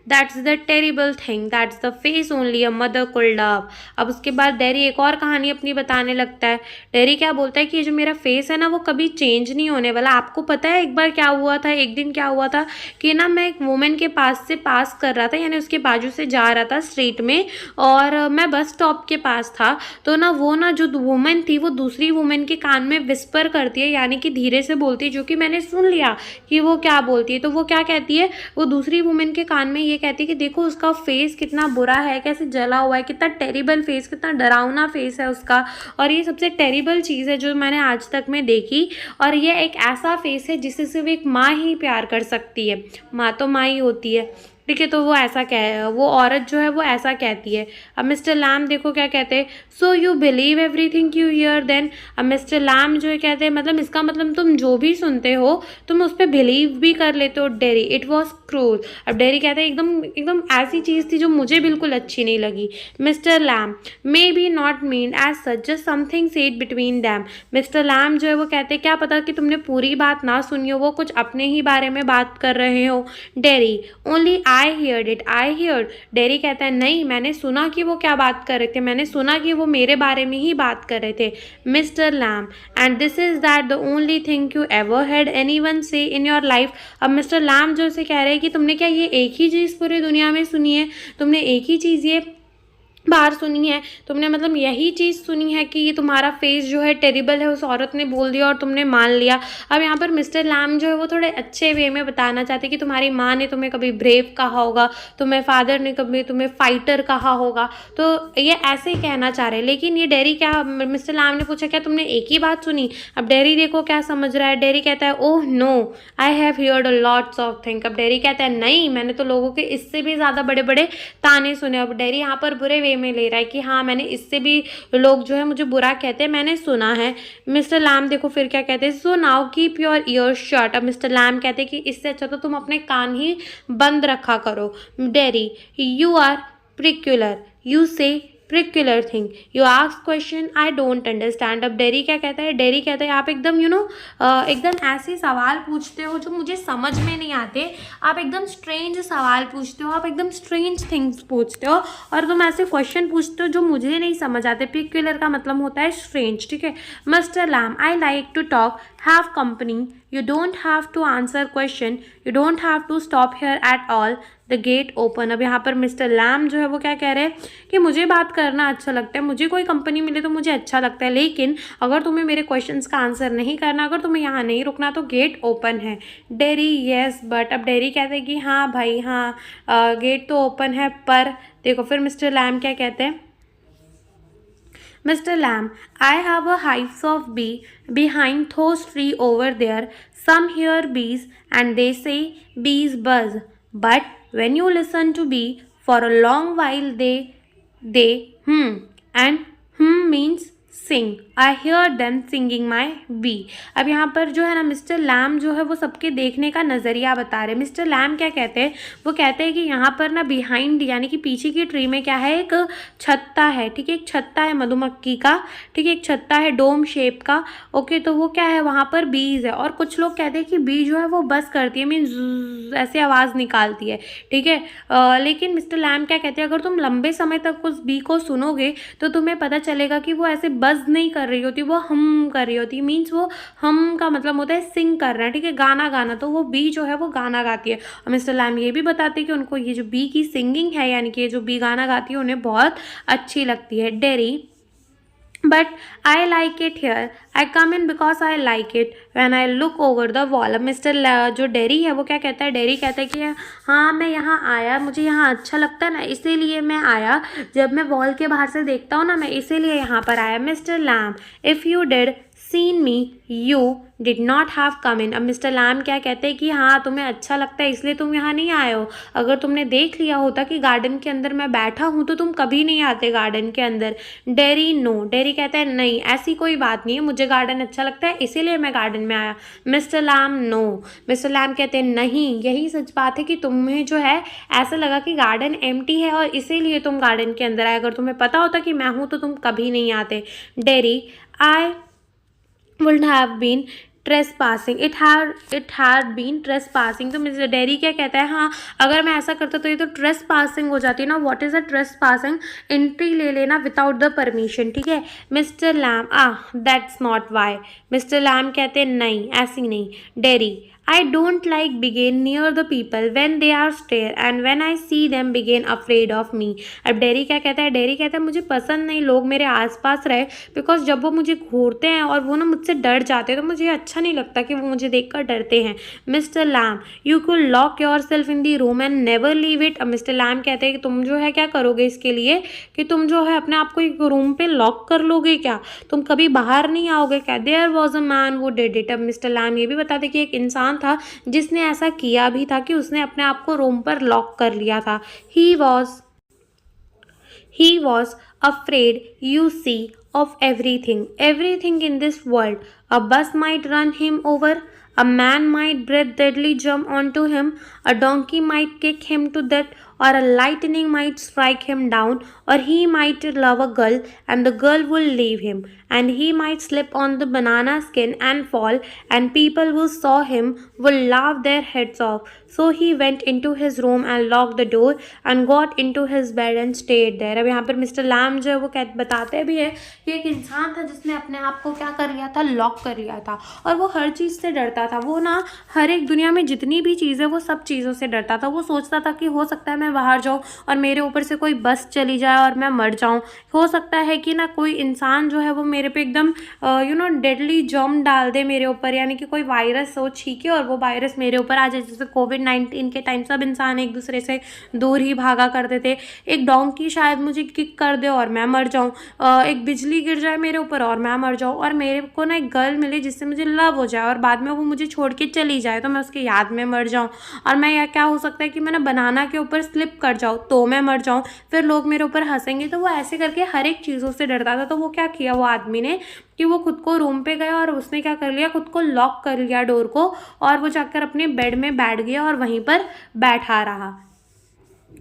that's the terrible thing, that's the face only a mother could love. अब उसके बाद dairy एक और कहानी अपनी बताने लगता है। डेरी क्या बोलता है कि ये जो मेरा फेस है ना वो कभी चेंज नहीं होने वाला। आपको पता है एक बार क्या हुआ था, एक दिन क्या हुआ था कि ना मैं एक वुमेन के पास से पास कर रहा था, यानी उसके बाजू से जा रहा था स्ट्रीट में, और मैं बस स्टॉप के पास था। तो ना वो ना जो वुमेन थी वो दूसरी वुमेन के कान में विस्पर करती है, यानी कि धीरे से बोलती है, जो कि मैंने सुन लिया कि वो क्या बोलती है। तो वो क्या कहती है, वो दूसरी वुमेन के कान में ये कहती है कि देखो उसका फेस कितना बुरा है, कैसे जला हुआ है, कितना टेरिबल फेस, कितना डरावना फेस है उसका, और ये सबसे टेरिबल चीज़ है जो मैंने आज तक में देखी। और ये एक ऐसा फेस है जिससे सिर्फ एक माँ ही प्यार कर सकती है, माँ तो माँ ही होती है, ठीक है। तो वो ऐसा वो औरत जो है वो ऐसा कहती है। अब मिस्टर लैम देखो क्या कहते हैं, so you believe everything you hear then. अब मिस्टर लैम जो है कहते हैं मतलब इसका मतलब तुम जो भी सुनते हो तुम उस पर बिलीव भी कर लेते हो डेरी, इट वॉज क्रूल। अब डेरी कहते हैं एकदम एकदम ऐसी चीज़ थी जो मुझे बिल्कुल अच्छी नहीं लगी। Mister Lamb may be not mean as such, just something said between them. Mister Lamb जो है वो कहते हैं क्या पता कि तुमने पूरी बात ना सुनी हो, वो कुछ अपने ही बारे में बात कर रहे हो। Dairy only I heard it, I heard. Dairy कहता है नहीं, मैंने सुना कि वो क्या बात कर रहे थे, मैंने सुना कि वो मेरे बारे में ही बात कर रहे थे। Mister lamb and this is that the only thing you ever had anyone say in your life. अब मिस्टर लैम जो से कह रहे हैं कि तुमने क्या ये एक ही चीज़ पूरी दुनिया में सुनी है, तुमने एक ही चीज़ ये बार सुनी है, तुमने मतलब यही चीज़ सुनी है कि ये तुम्हारा फेस जो है टेरिबल है, उस औरत ने बोल दिया और तुमने मान लिया। अब यहाँ पर मिस्टर लैम जो है वो थोड़े अच्छे वे में बताना चाहते कि तुम्हारी माँ ने तुम्हें कभी ब्रेव कहा होगा, तुम्हें फादर ने कभी तुम्हें फाइटर कहा होगा, तो ये ऐसे ही कहना चाह रहे हैं। लेकिन ये डेरी क्या, मिस्टर लैम ने पूछा क्या तुमने एक ही बात सुनी। अब डेरी देखो क्या समझ रहा है, डेरी कहता है oh no I have heard a lots of thing. अब डेरी कहता है नहीं, मैंने तो लोगों के इससे भी ज़्यादा बड़े बड़े ताने सुने। अब डेरी यहाँ पर बुरे वे में ले रहा है कि हाँ मैंने इससे भी लोग जो है मुझे बुरा कहते हैं, मैंने सुना है। मिस्टर लैम देखो फिर क्या कहते हैं, so now keep your year shut. अब मिस्टर लैम कहते हैं कि इससे अच्छा तो तुम अपने कान ही बंद रखा करो। Derry you are peculiar, you say peculiar thing, you ask question I don't understand. अब डेरी क्या कहता है, डेरी कहता है आप एकदम एकदम ऐसे सवाल पूछते हो जो मुझे समझ में नहीं आते, आप एकदम स्ट्रेंज सवाल पूछते हो, आप एकदम स्ट्रेंज थिंग्स पूछते हो, और तुम ऐसे क्वेश्चन पूछते हो जो मुझे नहीं समझ आते। पिक्युलर का मतलब होता है स्ट्रेंज, ठीक है। Mr Lam I like to talk, have company, you don't have to answer question, you don't have to stop here at all, the gate open। अब यहाँ पर मिस्टर लैम जो है वो क्या कह रहे हैं कि मुझे बात करना अच्छा लगता है, मुझे कोई कंपनी मिले तो मुझे अच्छा लगता है, लेकिन अगर तुम्हें मेरे क्वेश्चंस का आंसर नहीं करना, अगर तुम्हें यहाँ नहीं रुकना तो गेट ओपन है। Dairy yes but. अब डेरी कहते हैं कि हाँ भाई हाँ गेट तो ओपन है, पर देखो फिर मिस्टर लैम क्या कहते हैं, Mr. Lamb, I have a hives of bee behind those tree over there. Some hear bees and they say bees buzz. But when you listen to bee for a long while, they and means sing. I hear them singing my bee। अब यहाँ पर जो है ना mister Lamb जो है वो सबके देखने का नज़रिया बता रहे हैं। मिस्टर लैम क्या कहते हैं, वो कहते हैं कि यहाँ पर ना बिहाइंड यानी कि पीछे की ट्री में क्या है, एक छत्ता है, ठीक है, एक छत्ता है मधुमक्खी का, ठीक है, एक छत्ता है डोम शेप का, ओके। तो वो क्या है, वहाँ पर बीज है, और कुछ लोग कहते हैं कि बी जो है वो बस करती है, मीन्स ऐसे आवाज़ निकालती है, ठीक है। लेकिन मिस्टर लैम क्या कहते हैं, अगर तुम लंबे समय तक उस बी को सुनोगे तो तुम्हें पता चलेगा कि वो ऐसे बज नहीं कर रही होती, वो हम कर रही होती। मीन्स वो हम का मतलब होता है सिंग करना, ठीक है, गाना गाना, तो वो बी जो है वो गाना गाती है। और मिस्टर लैम ये भी बताते हैं कि उनको ये जो बी की सिंगिंग है, यानी कि ये जो बी गाना गाती है, उन्हें बहुत अच्छी लगती है। Derry but I like it here, I come in because I like it when I look over the wall. अब मिस्टर जो डेरी है वो क्या कहता है, डेरी कहता है कि हाँ मैं यहाँ आया, मुझे यहाँ अच्छा लगता है ना, इसीलिए मैं आया, जब मैं वॉल के बाहर से देखता हूँ ना मैं इसीलिए यहाँ पर आया। Mister lamb if you did seen me you did not have come in. अब मिस्टर लैम क्या कहते हैं कि हाँ तुम्हें अच्छा लगता है इसलिए तुम यहाँ नहीं आए हो, अगर तुमने देख लिया होता कि गार्डन के अंदर मैं बैठा हूँ तो तुम कभी नहीं आते गार्डन के अंदर। डेरी नो, डेरी कहता है नहीं ऐसी कोई बात नहीं है, मुझे गार्डन अच्छा लगता है इसीलिए मैं गार्डन में आया। Mister Lamb no, Mr Lam कहते हैं नहीं यही सच बात है कि तुम्हें जो है ऐसा लगा कि गार्डन एम्प्टी है और इसीलिए तुम गार्डन के अंदर आए, अगर तुम्हें पता होता कि मैं हूँ तो तुम कभी नहीं आते। Derry I wouldn't have been trespassing, it had been trespassing. तो मिस्टर डेरी क्या कहता है, हाँ अगर मैं ऐसा करता तो ये तो ट्रेस पासिंग हो जाती है ना। What is a trespassing, entry ले लेना विदाउट द परमिशन, ठीक है। Mister Lamb, that's not why. मिस्टर लैम कहते हैं नहीं ऐसी नहीं। Derry, I don't like begin near the people when they are stare and when I see them begin afraid of me। अब डेरी क्या कहता है, डेरी कहता है मुझे पसंद नहीं लोग मेरे आसपास रहे, बिकॉज जब वो मुझे घूरते हैं और वो ना मुझसे डर जाते हैं तो मुझे अच्छा नहीं लगता कि वो मुझे देखकर डरते हैं। Mr Lam, you could lock your self in the room and never leave it. अब मिस्टर लैम कहते हैं कि तुम जो है क्या करोगे इसके लिए कि तुम जो है अपने आप को एक रूम पे लॉक कर लोगे क्या, तुम कभी बाहर नहीं आओगे क्या। देयर वॉज अ मैन वो डिड इट। अब मिस्टर लैम ये भी बताते कि एक इंसान था जिसने ऐसा किया भी था कि उसने अपने आप को रूम पर लॉक कर लिया था। He was afraid, you see, of everything in this world. A bus might run him over, a man might breathe deadly jump onto him, a donkey might kick him to death, or a lightning might strike him down, or he might love a girl and the girl will leave him, and he might slip on the banana skin and fall, and people who saw him will laugh their heads off. So he went into his room and locked the door and got into his bed and stayed there। अब यहाँ पर mister Lamb जो है वो बताते भी है कि एक इंसान था जिसने अपने आप को क्या कर लिया था, लॉक कर लिया था, और वो हर चीज़ से डरता था। वो ना हर एक दुनिया में जितनी भी चीज़ें वो सब चीज़ों से डरता था। वो सोचता था कि हो सकता है मैं बाहर जाऊँ और मेरे ऊपर से कोई बस चली जाए और मैं मर जाऊँ, हो सकता है कि ना कोई इंसान जो है वो मेरे पे एकदम डेडली जर्म डाल दे मेरे ऊपर, यानी कि कोई वायरस हो छीके और वो वायरस मेरे ऊपर आ जाए। जैसे कोविड-19 के टाइम सब इंसान एक दूसरे से दूर ही भागा करते थे। एक डोंकी शायद मुझे किक कर दे और मैं मर जाऊँ, एक बिजली गिर जाए मेरे ऊपर और मैं मर जाऊँ, और मेरे को ना एक गर्ल मिले जिससे मुझे लव हो जाए और बाद में वो मुझे छोड़ के चली जाए तो मैं उसके याद में मर जाऊँ। और मैं या क्या हो सकता है कि मैं ना बनाना के ऊपर स्लिप कर जाऊँ तो मैं मर जाऊँ, फिर लोग मेरे ऊपर हंसेंगे। तो वो ऐसे करके हर एक चीज़ों से डरता था। तो वो क्या किया वो आदमी ने कि वो खुद को रूम पे गया और उसने क्या कर लिया, खुद को लॉक कर लिया डोर को, और वो जाकर अपने बेड में बैठ गया और वहीं पर बैठा रहा।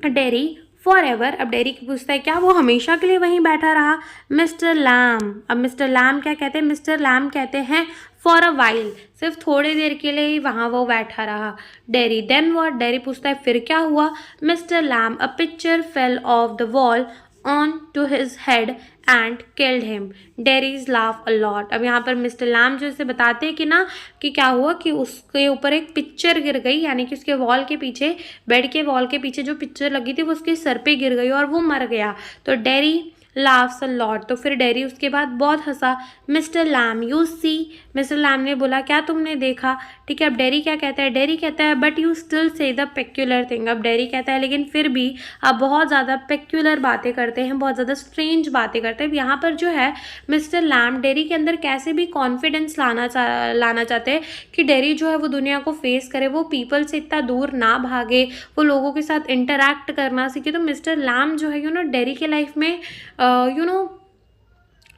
Dairy, for ever. अब डेरी पूछता है क्या वो हमेशा के लिए वहीं बैठा रहा। मिस्टर लैम, अब मिस्टर लैम क्या कहते हैं, मिस्टर लैम कहते हैं फॉर अ वाइल, सिर्फ थोड़ी देर के लिए ही वहाँ वो बैठा रहा। Dairy, then what. डेरी पूछता है फिर क्या हुआ। Mister Lamb, a picture fell off the wall on to his head and killed him। Derry's laugh a lot। अब यहाँ पर मिस्टर लैम जो इसे बताते हैं कि ना कि क्या हुआ कि उसके ऊपर एक पिक्चर गिर गई, यानी कि उसके वॉल के पीछे, बेड के वॉल के पीछे जो पिक्चर लगी थी वो उसके सर पे गिर गई और वो मर गया। तो डेरी laughs a lot। तो फिर डेरी उसके बाद बहुत हंसा। Mister lamb, you see. Mister Lam ने बोला क्या तुमने देखा, ठीक है। अब डेरी क्या कहता है, डेरी कहता है but you still say the peculiar thing. अब डेरी कहता है लेकिन फिर भी आप बहुत ज़्यादा पेक्यूलर बातें करते हैं, बहुत ज़्यादा स्ट्रेंज बातें करते हैं। यहाँ पर जो है मिस्टर लैम डेरी के अंदर कैसे भी कॉन्फिडेंस लाना चाहते हैं कि डेरी जो है वो दुनिया को फेस करे, वो पीपल से इतना दूर ना भागे, वो लोगों के साथ इंटरैक्ट करना सीखे। तो मिस्टर लैम जो है डेरी के लाइफ में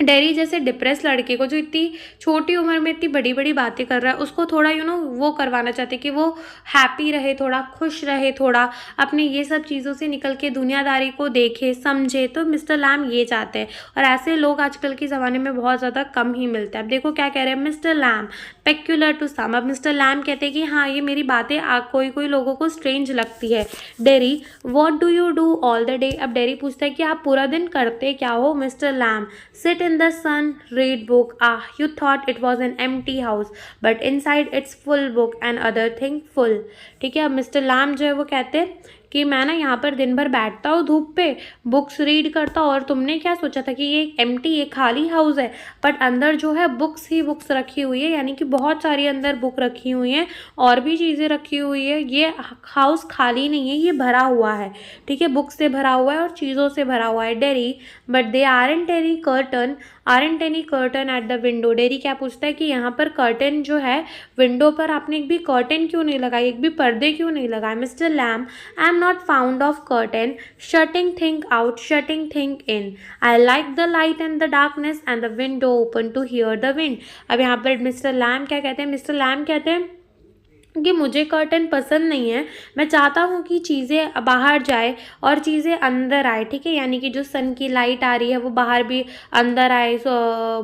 डेरी जैसे डिप्रेस लड़के को जो इतनी छोटी उम्र में इतनी बड़ी बड़ी बातें कर रहा है उसको थोड़ा वो करवाना चाहते कि वो हैप्पी रहे, थोड़ा खुश रहे, थोड़ा अपने ये सब चीज़ों से निकल के दुनियादारी को देखे समझे। तो मिस्टर लैम ये चाहते हैं, और ऐसे लोग आजकल के ज़माने में बहुत ज़्यादा कम ही मिलते हैं। अब देखो क्या कह रहे हैं Mr Lam, peculiar to some. अब मिस्टर लैम कहते हैं कि हाँ ये मेरी बातें कोई लोगों को स्ट्रेंज लगती है। Derry, what do you do all the day. अब डेरी पूछता है कि आप पूरा दिन करते क्या हो। Mister Lamb, sit in the sun, read book. You thought it was an empty house, but inside it's full book and other thing full। ठीक है। अब मिस्टर लैम जो है वो कहते हैं कि मैं ना यहाँ पर दिन भर बैठता हूँ धूप पे, बुक्स रीड करता हूँ, और तुमने क्या सोचा था कि ये एम्प्टी, ये खाली हाउस है, बट अंदर जो है बुक्स ही बुक्स रखी हुई है, यानी कि बहुत सारी अंदर बुक रखी हुई हैं और भी चीज़ें रखी हुई है। ये हाउस खाली नहीं है, ये भरा हुआ है, ठीक है, बुक से भरा हुआ है और चीज़ों से भरा हुआ है। Derry, but they aren't any curtain at the window. Dairy क्या पूछता है कि यहाँ पर कर्टन जो है विंडो पर आपने एक भी कर्टन क्यों नहीं लगाई, एक भी पर्दे क्यों नहीं लगाए। Mister lamb, I am not fond of curtain, shutting thing out, shutting thing in। I like the light and the darkness and the window open to hear the wind। अब यहाँ पर मिस्टर लैम क्या कहते हैं, Mr Lam कहते हैं कि मुझे कर्टन पसंद नहीं है, मैं चाहता हूँ कि चीज़ें बाहर जाए और चीज़ें अंदर आए, ठीक है, यानी कि जो सन की लाइट आ रही है वो बाहर भी अंदर आए,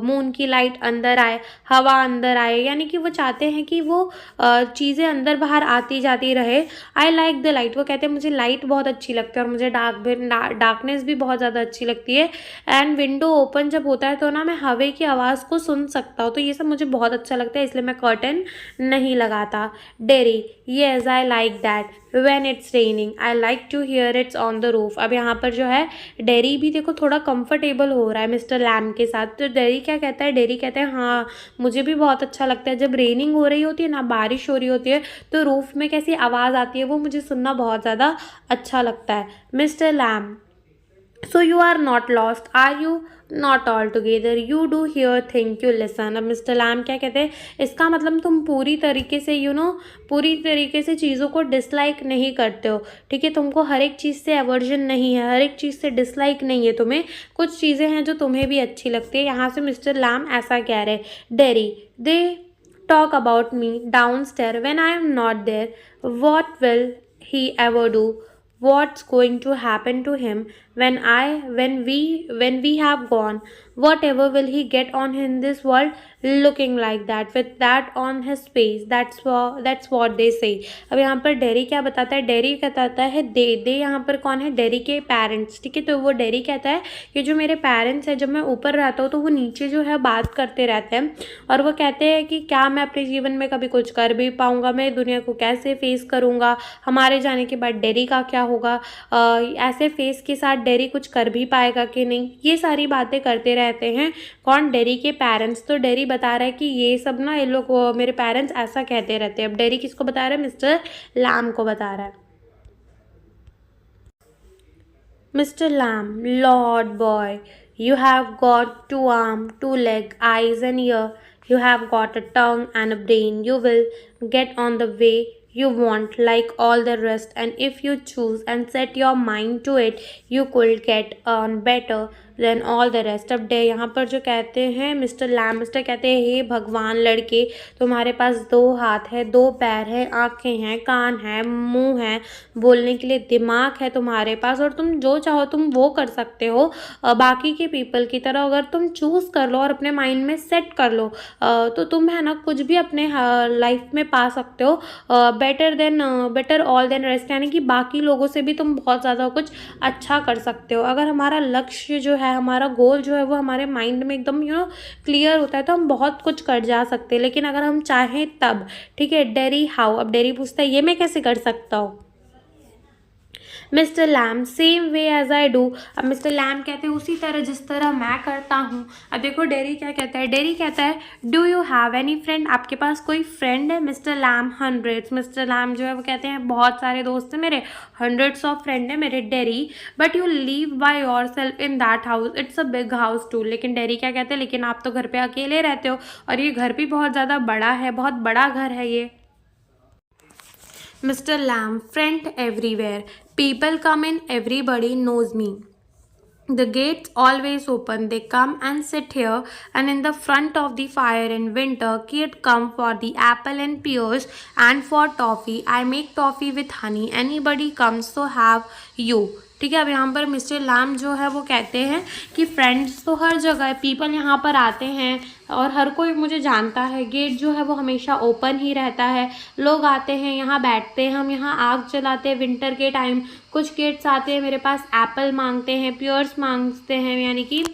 मून की लाइट अंदर आए, हवा अंदर आए, यानी कि वो चाहते हैं कि वो चीज़ें अंदर बाहर आती जाती रहे। आई लाइक द लाइट, वो कहते हैं मुझे लाइट बहुत अच्छी लगती है और मुझे डार्कनेस भी बहुत ज़्यादा अच्छी लगती है। एंड विंडो ओपन जब होता है तो ना मैं हवा की आवाज़ को सुन सकता हूँ, तो ये सब मुझे बहुत अच्छा लगता है, इसलिए मैं कर्टन नहीं लगाता। Dairy, yes I like that when it's raining, I like to hear it's on the roof। अब यहाँ पर जो है डेरी भी देखो थोड़ा कंफर्टेबल हो रहा है मिस्टर लैम के साथ। तो डेरी क्या कहता है, डेरी कहता है हाँ मुझे भी बहुत अच्छा लगता है, जब रेनिंग हो रही होती है ना, बारिश हो रही होती है, तो रूफ में कैसी आवाज़ आती है वो मुझे सुनना बहुत ज़्यादा अच्छा लगता है। Mister Lamb, so you are not lost, are you? Not altogether, you do hear think you listen। अब मिस्टर लैम क्या कहते हैं, इसका मतलब तुम पूरी तरीके से पूरी तरीके से चीज़ों को डिसलाइक नहीं करते हो, ठीक है, तुमको हर एक चीज़ से एवर्जन नहीं है, हर एक चीज़ से डिसलाइक नहीं है तुम्हें, कुछ चीज़ें हैं जो तुम्हें भी अच्छी लगती है। यहाँ से मिस्टर लैम ऐसा कह रहे, dairy, they talk about me downstairs when I am not there, what will he ever do, what's going to happen to him when we have gone, whatever will he get on in this world looking like that with that on his face, that's what they say। अब यहाँ पर dairy क्या बताता है, dairy बताता है दे यहाँ पर कौन है, डेरी के पेरेंट्स, ठीक है, तो वो डेरी कहता है कि जो मेरे पेरेंट्स हैं, जब मैं ऊपर रहता हूँ तो वो नीचे जो है बात करते रहते हैं और वो कहते हैं कि क्या मैं अपने जीवन में कभी कुछ कर भी पाऊँगा, मैं दुनिया को कैसे फेस करूँगा, हमारे जाने के बाद डेरी का क्या होगा, ऐसे फेस के साथ डेरी कुछ कर भी पाएगा कि नहीं, ये सारी बातें करते रहते हैं। कौन, डेरी के पेरेंट्स। तो डेरी बता रहा है कि ये सब ना, ये लोग मेरे पेरेंट्स ऐसा कहते रहते हैं। अब डेरी किसको बता रहा है, मिस्टर लैम को बता रहा है। Mister Lamb, lord boy, you have got 2 arms, 2 legs, eyes and ear, you have got a tongue and a brain, you will get on the way you want like all the rest, and if you choose and set your mind to it, you could get on better than all the rest। अब day यहाँ पर जो कहते हैं mister Lam, mister कहते हैं हे भगवान लड़के, तुम्हारे पास 2 हाथ है, 2 पैर है, आँखें हैं, कान है, मुंह है, बोलने के लिए दिमाग है तुम्हारे पास, और तुम जो चाहो तुम वो कर सकते हो बाकी के पीपल की तरह। अगर तुम चूज़ कर लो और अपने माइंड में सेट कर लो तो तुम है ना कुछ भी अपने लाइफ में पा सकते हो, बेटर ऑल देन रेस्ट, यानी कि बाकी लोगों से भी तुम बहुत ज़्यादा कुछ अच्छा कर सकते हो। अगर हमारा लक्ष्य जो है, हमारा गोल जो है वो हमारे माइंड में एकदम क्लियर होता है तो हम बहुत कुछ कर जा सकते हैं, लेकिन अगर हम चाहें तब, ठीक है। डेरी, हाउ, अब डेरी पूछता है ये मैं कैसे कर सकता हूँ। Mister Lamb, same way as I do. अब मिस्टर लैम कहते हैं उसी तरह जिस तरह मैं करता हूँ। अब देखो डेरी क्या कहता है, डेरी कहता है do you have any friend, आपके पास कोई फ्रेंड है। Mister Lamb, hundreds. Mister Lamb जो है वो कहते हैं बहुत सारे दोस्त हैं मेरे, हंड्रेड्स ऑफ फ्रेंड है मेरे। Derry, but you live by your self in that house, it's a big house too. लेकिन डेरी क्या कहते हैं, लेकिन आप तो घर पे अकेले रहते हो और ये घर भी बहुत ज़्यादा बड़ा है, बहुत बड़ा घर है ये। Mr. Lamb, friend everywhere. People come in, everybody knows me. The gates always open. They come and sit here, and in the front of the fire in winter, kid come for the apple and pears and for toffee. I make toffee with honey. Anybody comes, so have you। ठीक है। अब यहाँ पर mister Lamb जो है वो कहते हैं कि फ्रेंड्स तो हर जगह, पीपल यहाँ पर आते हैं और हर कोई मुझे जानता है। गेट जो है वो हमेशा ओपन ही रहता है, लोग आते हैं, यहाँ बैठते हैं, हम यहाँ आग जलाते हैं विंटर के टाइम। कुछ गेट्स आते हैं मेरे पास, एप्पल मांगते हैं, पियर्स मांगते हैं, यानी कि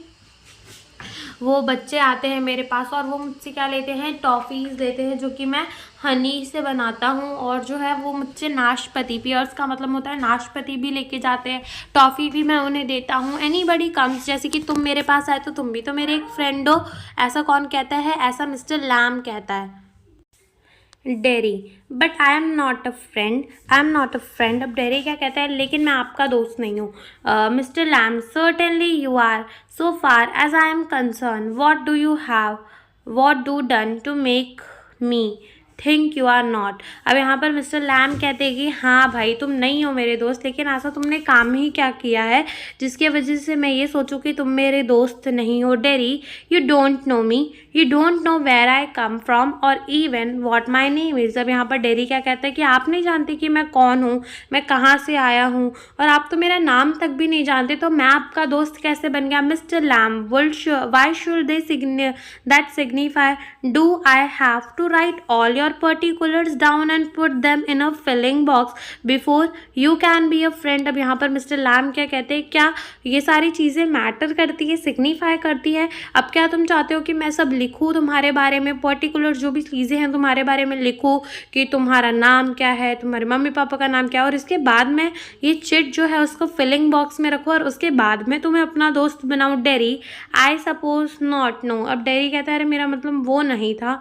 वो बच्चे आते हैं मेरे पास और वो मुझसे क्या लेते हैं, टॉफ़ीज़ लेते हैं जो कि मैं हनी से बनाता हूँ। और जो है वो मुझसे नाशपाती, पियर्स का मतलब होता है नाशपाती, भी लेके जाते हैं। टॉफ़ी भी मैं उन्हें देता हूँ। एनीबडी कम्स, जैसे कि तुम मेरे पास आए तो तुम भी तो मेरे एक फ्रेंड हो। ऐसा कौन कहता है, ऐसा मिस्टर लैम कहता है। Derry, but I am not a friend, I am not a friend. अब डेरी क्या कहता है, लेकिन मैं आपका दोस्त नहीं हूँ। Mister Lamb, certainly you are, so far as I am concern. What do you have, what do done to make me think you are not. अब यहाँ पर मिस्टर लैम कहते हैं कि हाँ भाई तुम नहीं हो मेरे दोस्त, लेकिन ऐसा तुमने काम ही क्या किया है जिसकी वजह से मैं ये सोचूं कि तुम मेरे दोस्त नहीं हो। Derry, you don't know me, you don't know where I come from और even what my name is. अब यहाँ पर डेरी क्या कहता है कि आप नहीं जानते कि मैं कौन हूँ, मैं कहाँ से आया हूँ, और आप तो मेरा नाम तक भी नहीं जानते, तो मैं आपका दोस्त कैसे बन गया। Mister Lamb, why should they that signify, do I have to write all your particulars down and put them in a filling box before you can be a friend. अब यहाँ पर मिस्टर लैम क्या कहते हैं, क्या ये सारी चीज़ें मैटर करती है, सिग्निफाई करती है। अब क्या तुम चाहते हो कि मैं सब लिखूँ तुम्हारे बारे में, पर्टिकुलर जो भी चीज़ें हैं तुम्हारे बारे में लिखूँ कि तुम्हारा नाम क्या है, तुम्हारे मम्मी पापा का नाम क्या है, और इसके बाद में ये चिट जो है उसको फिलिंग बॉक्स में रखो और उसके बाद में तुम्हें अपना दोस्त बनाऊँ। Dairy, I suppose not know. अब डेरी कहता है अरे मेरा मतलब वो नहीं था,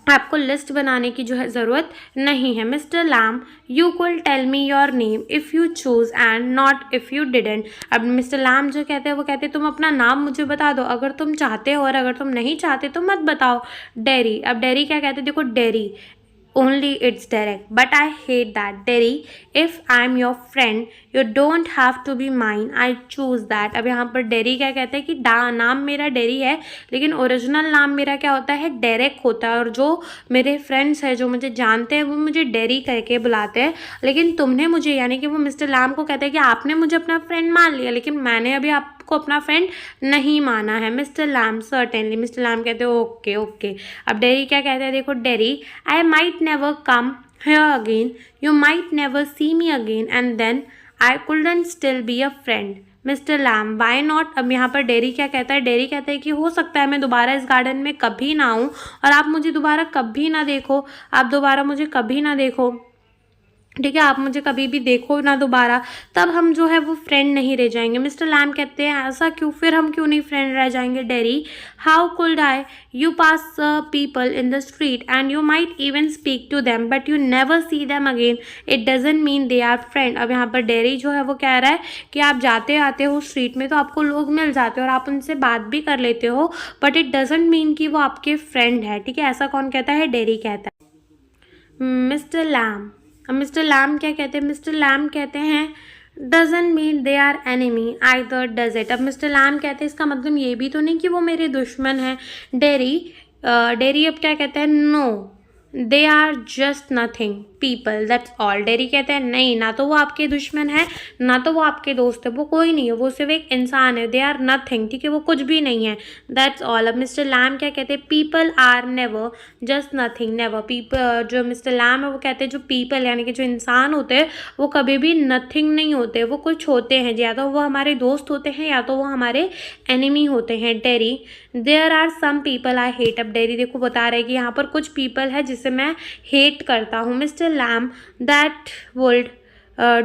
आपको लिस्ट बनाने की जो है ज़रूरत नहीं है। Mr Lam, you could tell me your name if you choose and not if you didn't. अब मिस्टर लैम जो कहते हैं वो कहते हैं तुम अपना नाम मुझे बता दो अगर तुम चाहते हो, और अगर तुम नहीं चाहते तो मत बताओ। डेरी, अब डेरी क्या कहते हैं, देखो dairy, only it's direct, but I hate that. Derry, if I'm your friend you don't have to be mine, I choose that. अब यहाँ पर डेरी क्या कहते हैं कि नाम मेरा डेरी है लेकिन ओरिजिनल नाम मेरा क्या होता है, डेरेक होता है, और जो मेरे फ्रेंड्स हैं जो मुझे जानते हैं वो मुझे डेरी करके बुलाते हैं। लेकिन तुमने मुझे, यानी कि वो मिस्टर लैम को कहते हैं कि आपने मुझे अपना फ्रेंड मान लिया लेकिन मैंने अभी आपको अपना फ्रेंड नहीं माना है। Mister Lamb, certainly. Mister lamb कहते हैं ओके ओके। अब डेरी क्या कहते हैं, देखो dairy, I might never come here again, you might never see me again, and then I couldn't still be a friend. Mister Lamb, why not. अब यहाँ पर डेरी क्या कहता है, डेरी कहता है कि हो सकता है मैं दोबारा इस गार्डन में कभी ना आऊँ और आप मुझे दोबारा कभी ना देखो, आप दोबारा मुझे कभी ना देखो, ठीक है, आप मुझे कभी भी देखो ना दोबारा, तब हम जो है वो फ्रेंड नहीं रह जाएंगे। मिस्टर लैम कहते हैं ऐसा क्यों, फिर हम क्यों नहीं फ्रेंड रह जाएंगे। Derry, how could I, you pass people in the street and you might even speak to them but you never see them again, it doesn't mean they are friend. अब यहाँ पर डेरी जो है वो कह रहा है कि आप जाते आते हो स्ट्रीट में तो आपको लोग मिल जाते हो और आप उनसे बात भी कर लेते हो, बट इट डजेंट मीन कि वो आपके फ्रेंड है, ठीक है। ऐसा कौन कहता है, डेरी कहता है। मिस्टर लैम, अब मिस्टर लैम क्या कहते हैं, मिस्टर लैम कहते हैं doesn't mean they are enemy either does it. अब मिस्टर लैम कहते हैं इसका मतलब ये भी तो नहीं कि वो मेरे दुश्मन हैं। डेरी, डेरी अब क्या कहते हैं, no they are just nothing people that's all. Derry कहते हैं नहीं, ना तो वो आपके दुश्मन है ना तो वो आपके दोस्त है, वो कोई नहीं है, वो सिर्फ एक इंसान है। दे आर नथिंग, ठीक है, वो कुछ भी नहीं है, दैट्स ऑल। अब मिस्टर लैम क्या कहते हैं, people are never just nothing never. People, जो मिस्टर लैम है वो कहते हैं जो पीपल यानी कि जो इंसान होते हैं वो कभी भी नथिंग नहीं होते, वो कुछ होते हैं, या तो वो हमारे दोस्त होते हैं या तो वो हमारे एनिमी होते हैं। Derry, there are some people I hate. अब डेरी देखो बता रहे हैं कि यहाँ पर कुछ पीपल है जिसे मैं हेट करता हूँ। Mister Lam, that would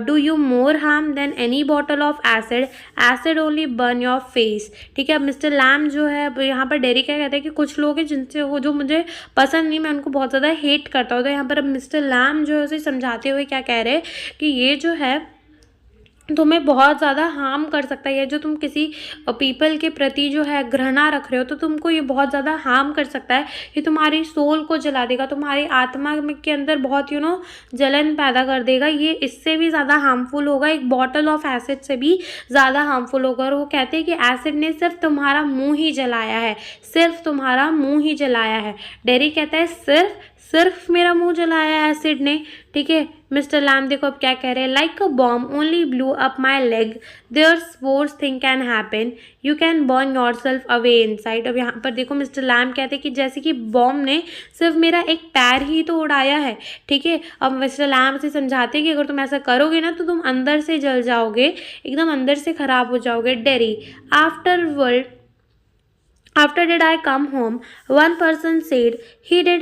do you more harm than any bottle of acid, acid only burn your face, ठीक है। अब मिस्टर लैम जो है यहाँ पर डेरी क्या कहते हैं कि कुछ लोग हैं जिनसे वो जो मुझे पसंद नहीं, मैं उनको बहुत ज़्यादा हेट करता हूँ। तो यहाँ पर अब मिस्टर लैम जो है उसे समझाते हुए क्या कह रहे हैं कि ये जो है तुम्हें बहुत ज़्यादा हार्म कर सकता है, जो तुम किसी पीपल के प्रति जो है घृणा रख रहे हो तो तुमको ये बहुत ज़्यादा हार्म कर सकता है, ये तुम्हारी सोल को जला देगा, तुम्हारी आत्मा के अंदर बहुत जलन पैदा कर देगा, ये इससे भी ज़्यादा हार्मफुल होगा, एक बॉटल ऑफ एसिड से भी ज़्यादा हार्मफुल होगा। और वो कहते हैं कि एसिड ने सिर्फ तुम्हारा मुँह ही जलाया है, सिर्फ तुम्हारा मुँह ही जलाया है। डेरी कहता है सिर्फ मेरा मुंह जलाया है एसिड ने, ठीक है। मिस्टर लैम देखो अब क्या कह रहे हैं, like a bomb only blow up my leg, there's worst thing can happen, you can burn your self away inside. अब यहाँ पर देखो मिस्टर लैम कहते हैं कि जैसे कि बॉम्ब ने सिर्फ मेरा एक पैर ही तो उड़ाया है, ठीक है। अब मिस्टर लैम से समझाते हैं कि अगर तुम ऐसा करोगे ना तो तुम अंदर से जल जाओगे, एकदम अंदर से खराब हो जाओगे। Dairy, After did I come home, one person said he did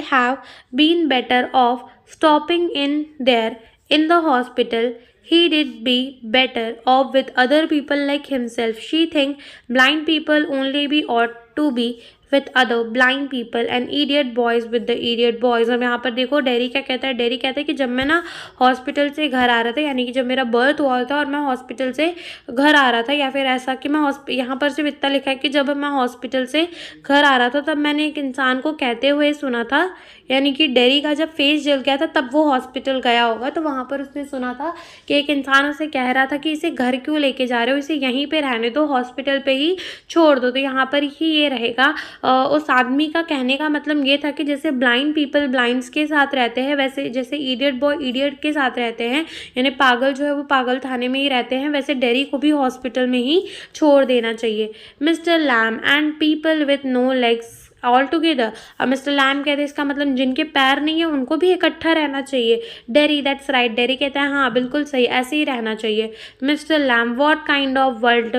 have been better off stopping in there in the hospital. He did be better off with other people like himself. She think blind people only be ought to be with other blind people and idiot boys with the idiot boys। और यहाँ पर देखो Derry क्या कहता है, dairy कहता है कि जब मैं ना हॉस्पिटल से घर आ रहा था, यानी कि जब मेरा बर्थ हुआ था और मैं हॉस्पिटल से घर आ रहा था, या फिर ऐसा कि मैं यहाँ पर सिर्फ इतना लिखा है कि जब मैं हॉस्पिटल से घर आ रहा था तब मैंने एक इंसान को कहते हुए सुना था, यानी कि डेरी का जब फेस जल गया था तब वो हॉस्पिटल गया होगा, तो वहाँ पर उसने सुना था कि एक इंसान उसे कह रहा था कि इसे घर क्यों लेके जा रहे हो, इसे यहीं पे रहने दो, हॉस्पिटल पे ही छोड़ दो। तो यहाँ पर ही ये रहेगा, उस आदमी का कहने का मतलब ये था कि जैसे ब्लाइंड पीपल ब्लाइंड्स के साथ रहते हैं, वैसे जैसे इडियट बॉय इडियट के साथ रहते हैं, यानी पागल जो है वो पागल खाने में ही रहते हैं, वैसे डेरी को भी हॉस्पिटल में ही छोड़ देना चाहिए। Mr Lam and people with no legs all together. अब मिस्टर लैम कहते हैं इसका मतलब जिनके पैर नहीं है उनको भी इकट्ठा रहना चाहिए। डेरी दैट्स राइट, डेरी कहता है हाँ बिल्कुल सही, ऐसे ही रहना चाहिए। Mr Lam what kind of world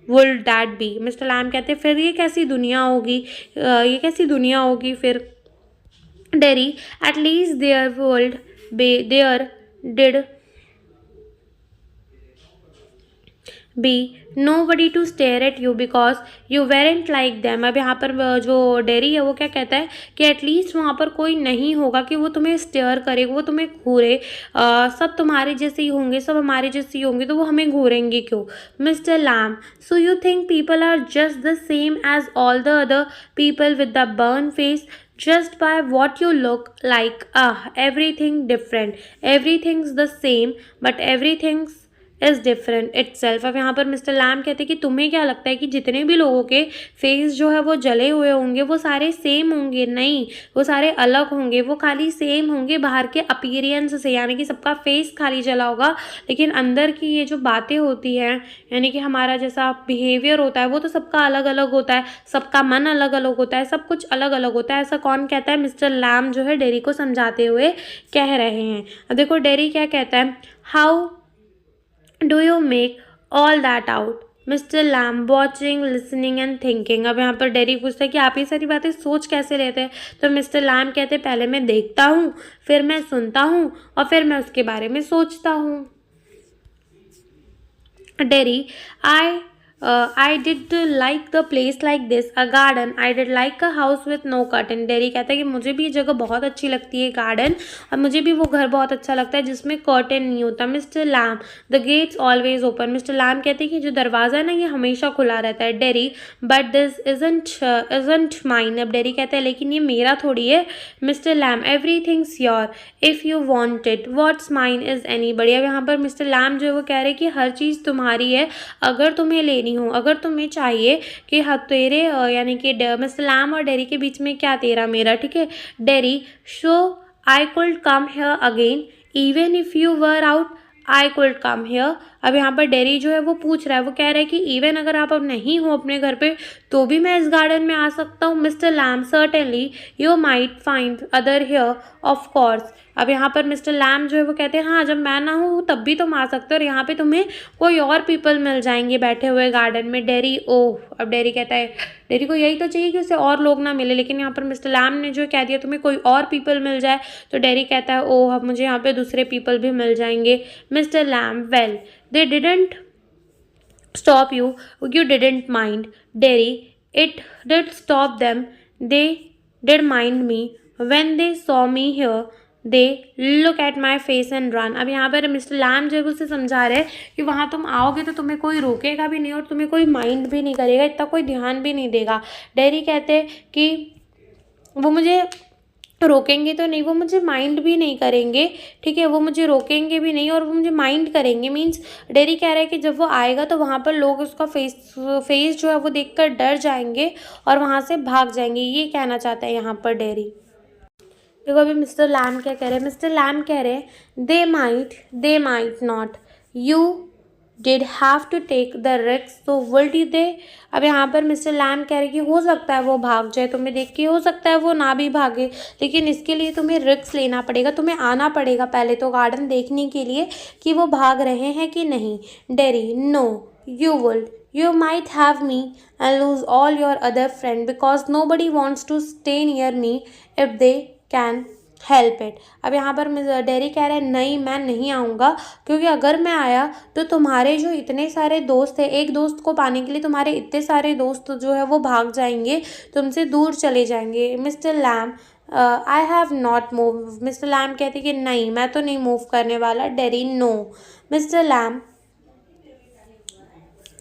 would that be. Mister lamb कहते हैं फिर ये कैसी दुनिया होगी, ये कैसी दुनिया होगी फिर। Derry at least there world there did be nobody to stare at you because you weren't like them। अब यहाँ पर जो डेरी है वो क्या कहता है कि एटलीस्ट वहाँ पर कोई नहीं होगा कि वो तुम्हें स्टेयर करे, वो तुम्हें घूरे, सब तुम्हारे जैसे ही होंगे, सब हमारे जैसे ही होंगे, तो वो हमें घूरेंगे क्यों। Mr Lamb so you think people are just the same as all the other people with the burn face just by what you look like? Everything different, everything's the same but everything's is different it self. अब यहाँ पर Mr Lam कहते हैं कि तुम्हें क्या लगता है कि जितने भी लोगों के फेस जो है वो जले हुए होंगे वो सारे सेम होंगे? नहीं, वो सारे अलग होंगे, वो खाली सेम होंगे बाहर के अपीयरेंस से, यानी कि सबका फेस खाली जला होगा, लेकिन अंदर की ये जो बातें होती हैं, यानी कि हमारा जैसा बिहेवियर होता है वो तो सबका अलग अलग होता है, सबका मन अलग अलग होता है, सब कुछ अलग अलग होता है। ऐसा कौन कहता है? मिस्टर लैम जो है डेरी को समझाते हुए कह रहे हैं। अब देखो डेरी क्या कहता है, how do you make all that out? Mr Lamb watching listening and thinking. अब यहाँ पर डेरी पूछता है कि आप ये सारी बातें सोच कैसे लेते हैं? तो मिस्टर लैम कहते हैं पहले मैं देखता हूँ, फिर मैं सुनता हूँ और फिर मैं उसके बारे में सोचता हूँ। Dairy I did like the place like this, a garden. I did like a house with no curtain। Dairy कहता है कि मुझे भी ये जगह बहुत अच्छी लगती है, गार्डन, और मुझे भी वो घर बहुत अच्छा लगता है जिसमें कर्टेन नहीं होता। Mr Lamb the gates always open. Mr lamb कहते हैं कि जो दरवाज़ा है ना ये हमेशा खुला रहता है। Derry but this isn't mine. अब डेरी कहता है लेकिन ये मेरा थोड़ी है। Mister Lamb everything's your if you want it, what's mine is anybody. अब यहाँ पर मिस्टर लैम जो है वो कह रहे हैं कि हर चीज़ तुम्हारी है अगर तुम्हें लेनी हो, अगर तुम्हें चाहिए कि हाँ तेरे, यानी कि मिस्टर लैम और डेरी के बीच में क्या तेरा मेरा, ठीक है। Dairy so I could come here again even if you were out, I could come here. अब यहाँ पर डेरी जो है वो पूछ रहा है, वो कह रहा है कि इवन अगर आप अब नहीं हो अपने घर पे तो भी मैं इस गार्डन में आ सकता हूँ। Mister Lamb certainly you might find other here of course. अब यहाँ पर मिस्टर लैम जो है वो कहते हैं हाँ जब मैं ना हूँ तब भी तुम आ सकते हो और यहाँ पे तुम्हें कोई और पीपल मिल जाएंगे बैठे हुए गार्डन में। डेरी ओह, अब डेरी कहता है डेरी को यही तो चाहिए कि उसे और लोग ना मिले, लेकिन यहाँ पर मिस्टर लैम ने जो कह दिया तुम्हें कोई और पीपल मिल जाए, तो डेरी कहता है ओह अब मुझे यहाँ पे दूसरे पीपल भी मिल जाएंगे। Mr Lamb well they didn't stop you, you didn't mind। Derry it did stop them, they did mind me when they saw me here, they look at my face and run। अब यहाँ पर mister Lamb जो है उससे समझा रहे हैं कि वहाँ तुम आओगे तो तुम्हें कोई रोकेगा भी नहीं और तुम्हें कोई माइंड भी नहीं करेगा, इतना कोई ध्यान भी नहीं देगा। डेरी कहते हैं कि वो मुझे रोकेंगे तो नहीं, वो मुझे माइंड भी नहीं करेंगे, ठीक है, वो मुझे रोकेंगे भी नहीं और वो मुझे माइंड करेंगे। मीन्स डेरी कह रहा है कि जब वो आएगा तो वहाँ पर लोग उसका फेस जो है वो देखकर डर जाएंगे और वहाँ से भाग जाएंगे, ये कहना चाहता है यहाँ पर डेरी। देखो अभी मिस्टर लैम क्या कह रहे हैं, मिस्टर लैम कह रहे हैं they might not, you did have to take the risk, so would they। अब यहाँ पर मिस्टर लैम कह रहे हैं कि हो सकता है वो भाग जाए तुम्हें देख के, हो सकता है वो ना भी भागे, लेकिन इसके लिए तुम्हें रिस्क लेना पड़ेगा, तुम्हें आना पड़ेगा पहले तो गार्डन देखने के लिए कि वो भाग रहे हैं कि नहीं। Derry no you would, you might have me and lose all your other friend because nobody wants to stay near me if they can help it. अब यहाँ पर डेरी कह रहे हैं नहीं मैं नहीं आऊँगा, क्योंकि अगर मैं आया तो तुम्हारे जो इतने सारे दोस्त हैं, एक दोस्त को पाने के लिए तुम्हारे इतने सारे दोस्त जो है वो भाग जाएंगे, तुमसे दूर चले जाएंगे। Mr lamb I have not move. Mr lamb कहते कि नहीं मैं तो नहीं मूव करने वाला। Derry no. मिस्टर लैम,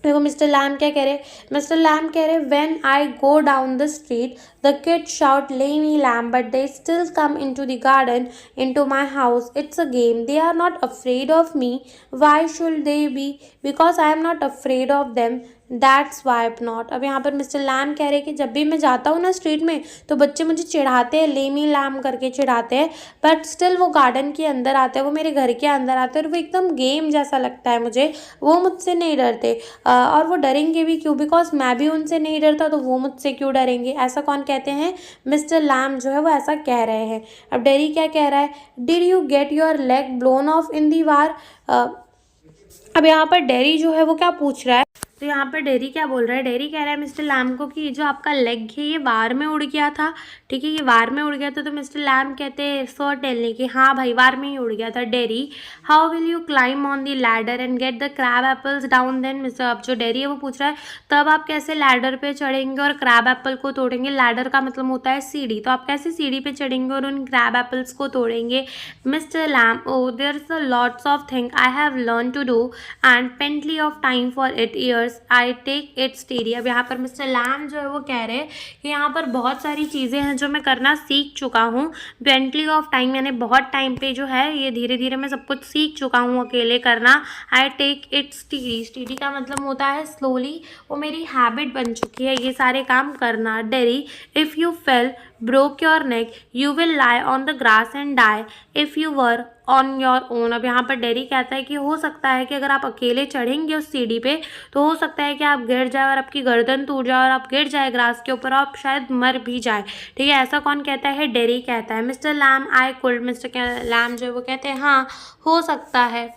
देखो मिस्टर लैम क्या कह रहे हैं, मिस्टर लैम कह रहे when I go down the street the kids shout Lamy lamb but they still come into the garden into my house. It's a game. They are not afraid of me. Why should they be? Because I am not afraid of them. That's wipe not. अब यहाँ पर mister Lamb कह रहे हैं कि जब भी मैं जाता हूँ ना स्ट्रीट में तो बच्चे मुझे चिढ़ाते हैं, लेमी लैम करके चिढ़ाते हैं, बट स्टिल वो गार्डन के अंदर आते हैं, वो मेरे घर के अंदर आते हैं और वो एकदम गेम जैसा लगता है मुझे, वो मुझसे नहीं डरते। और वो डरेंगे भी क्यों? बिकॉज मैं भी उनसे नहीं डरता तो वो मुझसे क्यों डरेंगे? ऐसा कौन कहते हैं? मिस्टर लैम जो है वो ऐसा कह रहे हैं। अब डेरी क्या कह रहा है, did you get your leg blown off in the war. अब यहाँ पर डेरी जो है वो क्या पूछ रहा है, तो यहाँ पर डेरी क्या बोल रहा है, डेरी कह रहा है मिस्टर लैम को कि जो आपका लेग है ये वार में उड़ गया था, ठीक है, ये वार में उड़ गया था। तो मिस्टर लैम कहते हैं सर्टेनली कि हाँ भाई वार में ही उड़ गया था। Derry, how will you climb on the ladder and get the crab apples down then. Mr, अब जो डेरी है वो पूछ रहा है तब आप कैसे लैडर पे चढ़ेंगे और क्रैब एप्पल को तोड़ेंगे। लैडर का मतलब होता है सीढ़ी, तो आप कैसे सीढ़ी पे चढ़ेंगे और उन क्रैब एप्पल्स को तोड़ेंगे। Mister Lam, oh there is lots of thing I have learn to do and plenty of time for it years I take it steady. अब यहाँ पर मिस्टर लैम जो है वो कह रहे हैं कि यहाँ पर बहुत सारी चीज़ें हैं जो मैं करना सीख चुका हूँ। पेंटली ऑफ टाइम यानी बहुत टाइम पे जो है ये धीरे धीरे मैं सब कुछ सीख चुका हूँ अकेले करना। I take it steady, steady का मतलब होता है स्लोली, वो मेरी हैबिट बन चुकी है ये सारे काम करना। Dairy, if you fail broke your neck you will lie on the grass and die if you were on your own। अब यहाँ पर डेरी कहता है कि हो सकता है कि अगर आप अकेले चढ़ेंगे उस सीढ़ी पे तो हो सकता है कि आप गिर जाए और आपकी गर्दन टूट जाए और आप गिर जाए ग्रास के ऊपर और आप शायद मर भी जाए, ठीक है। ऐसा कौन कहता है? डेरी कहता है। Mr Lam, I could. Mr Lamb जो है वो कहते हैं हाँ हो सकता है।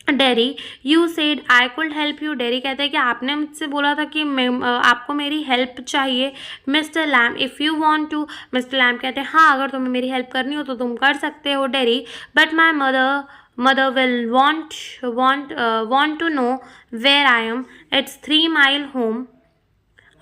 Derry, you said I could help you. Derry कहते हैं कि आपने मुझसे बोला था कि आपको मेरी हेल्प चाहिए। Mr Lam, if you want to. Mr lamb कहते हैं हाँ अगर तुम्हें मेरी हेल्प करनी हो तो तुम कर सकते हो। Dairy, but my mother will want to know where I am. It's 3 mile home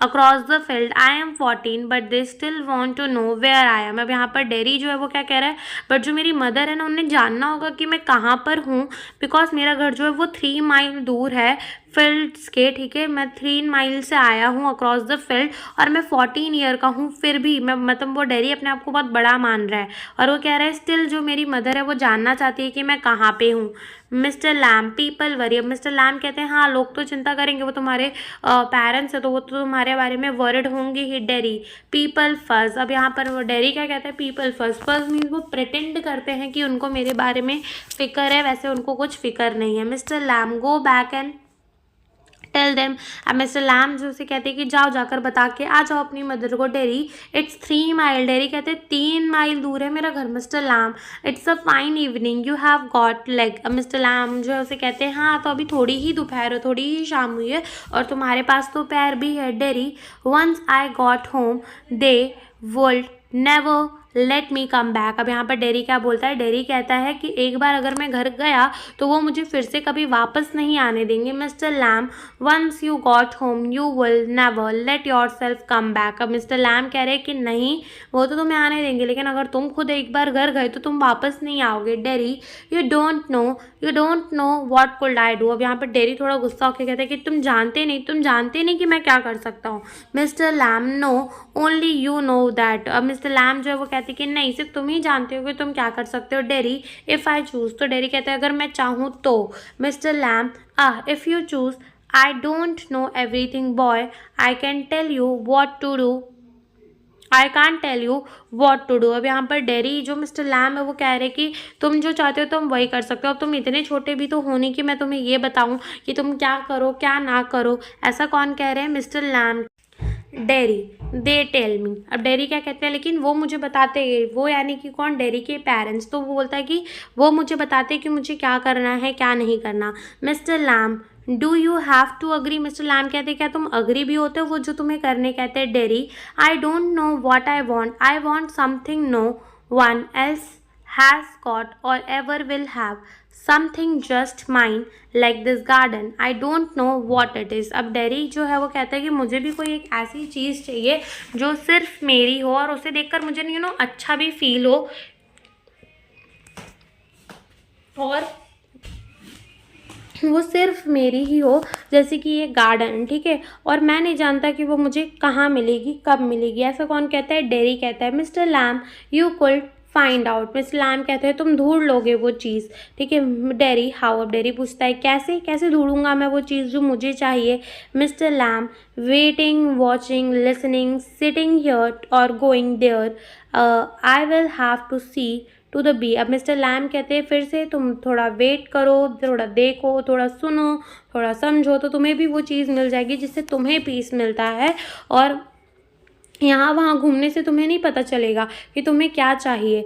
across the field. I am 14 but they still want to know where I am. अब यहाँ पर डेरी जो है वो क्या कह रहा है, बट जो मेरी मदर है ना उन्हें जानना होगा कि मैं कहाँ पर हूँ, बिकॉज मेरा घर जो है वो 3 माइल दूर है फील्ड्स के, ठीक है। मैं 3 माइल से आया हूँ अक्रॉस द फील्ड और मैं 14 ईयर का हूँ, फिर भी मैं मतलब वो डेरी अपने आप को बहुत बड़ा मान रहा है और वो कह रहा है स्टिल जो मेरी मदर है वो जानना चाहती है कि मैं कहाँ पे हूँ। Mister Lamb, people worry. अब मिस्टर लैम कहते हैं हाँ लोग तो चिंता करेंगे, वो तुम्हारे पेरेंट्स है तो वो तो तुम्हारे बारे में वर्ड होंगे ही। Dairy, people fudge. अब यहाँ पर वो डेरी क्या कहता है, पीपल फज। फज मीन्स वो प्रिटेंड करते हैं कि उनको मेरे बारे में फ़िक्र है, वैसे उनको कुछ फ़िक्र नहीं है। Mister Lamb, go back and tell them. अब मिस्टर लैम जो से कहते हैं कि जाओ जाकर बता के आ जाओ अपनी मदर को। Dairy, it's 3 mile. डेरी कहते हैं 3 माइल दूर है मेरा घर। Mr Lamb, it's a fine evening you have got leg. अब मिस्टर लैम जो है उसे कहते हैं हाँ तो अभी थोड़ी ही दोपहर है, थोड़ी ही शाम हुई है और तुम्हारे पास तो पैर भी है। Derry, once I got home they would never let me come back. अब यहाँ पर डेरी क्या बोलता है, डेरी कहता है कि एक बार अगर मैं घर गया तो वो मुझे फिर से कभी वापस नहीं आने देंगे। Mr Lamb, once you got home you will never let yourself come back. अब मिस्टर लैम कह रहे हैं कि नहीं वो तो तुम्हें आने देंगे, लेकिन अगर तुम खुद एक बार घर गए तो तुम वापस नहीं आओगे। Dairy, you don't know what could I do. अब यहाँ पर डेरी थोड़ा गुस्सा होकर कहते हैं कि तुम जानते नहीं कि मैं क्या कर सकता हूँ। Mister Lamb, no only you know that. अब मिस्टर लैम जो है वो कहते हैं कि नहीं सिर्फ तुम ही जानते हो कि तुम क्या कर सकते हो। Derry, if I choose. तो डेरी कहते हैं अगर मैं चाहूँ तो। Mr lamb, if you choose I don't know everything boy, I can tell you what to do, I can't tell you what to do. अब यहाँ पर डेरी जो मिस्टर लैम है वो कह रहे कि तुम जो चाहते हो तुम वही कर सकते हो। अब तुम इतने छोटे भी तो हो नहीं कि मैं तुम्हें ये बताऊँ कि तुम क्या करो क्या ना करो। ऐसा कौन कह रहे हैं? Mister Lamb. Derry, they tell me. अब डेरी क्या कहते हैं लेकिन वो मुझे बताते हैं, वो यानी कि कौन? डेरी के पेरेंट्स। तो वो बोलता है कि वो मुझे बताते हैं कि मुझे क्या करना है क्या नहीं करना। Mr Lamb, do you have to agree. Mr lamb कहते हैं क्या तुम अग्री भी होते हो वो जो तुम्हें करने कहते हैं। Derry, I don't know what I want something no one else has got or ever will have something just mine like this garden. I don't know what it is. अब डेरी जो है वो कहता है कि मुझे भी कोई एक ऐसी चीज़ चाहिए जो सिर्फ मेरी हो और उसे देखकर मुझे अच्छा भी फील हो और वो सिर्फ मेरी ही हो, जैसे कि ये गार्डन, ठीक है। और मैं नहीं जानता कि वो मुझे कहाँ मिलेगी, कब मिलेगी। ऐसा कौन कहता है? डेरी कहता है। Mr Lam you could find out. Mr lamb कहते हैं तुम ढूंढ लोगे वो चीज़, ठीक है। Dairy how. अब डेरी पूछता है कैसे, कैसे ढूंढूंगा मैं वो चीज़ जो मुझे चाहिए। Mister Lam waiting, watching, listening, sitting here और going there, I will have to see to the B. अब मिस्टर लैम कहते हैं फिर से तुम थोड़ा वेट करो, थोड़ा देखो, थोड़ा सुनो, थोड़ा समझो, तो तुम्हें भी वो चीज़ मिल जाएगी जिससे तुम्हें पीस मिलता है। और यहाँ वहाँ घूमने से तुम्हें नहीं पता चलेगा कि तुम्हें क्या चाहिए।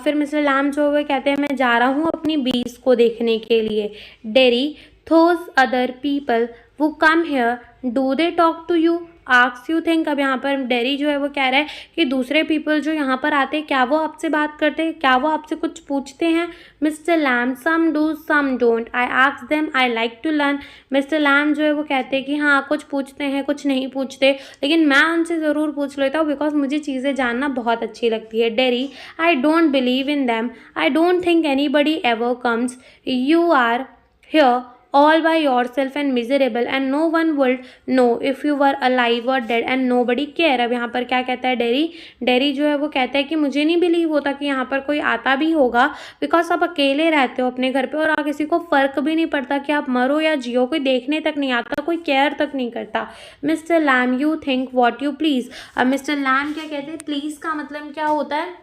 फिर मिस्टर लैम जो वो कहते हैं मैं जा रहा हूँ अपनी बीस को देखने के लिए। Dairy those other people who come here, do they talk to you? Ask you think. अब यहाँ पर डेरी जो है वो कह रहा है कि दूसरे पीपल जो यहाँ पर आते हैं क्या वो आपसे बात करते हैं, क्या वो आपसे कुछ पूछते हैं। Mr Lam some do some don't, I ask them, I like to learn. Mr Lamb जो है वो कहते हैं कि हाँ कुछ पूछते हैं कुछ नहीं पूछते, लेकिन मैं उनसे ज़रूर पूछ लेता हूँ बिकॉज मुझे चीज़ें जानना बहुत अच्छी लगती है। Derry I don't believe in them, I don't think anybody ever comes, you are here all by yourself and miserable and no one would know if you were alive or dead and nobody care। अब यहाँ पर क्या कहता है dairy? Dairy जो है वो कहता है कि मुझे नहीं बिलीव होता कि यहाँ पर कोई आता भी होगा बिकॉज आप अकेले रहते हो अपने घर पे और किसी को फ़र्क भी नहीं पड़ता कि आप मरो या जियो, कोई देखने तक नहीं आता, कोई केयर तक नहीं करता। Mr lamb you think what you please. अब मिस्टर लैम क्या कहते हैं? प्लीज़ का मतलब क्या होता है?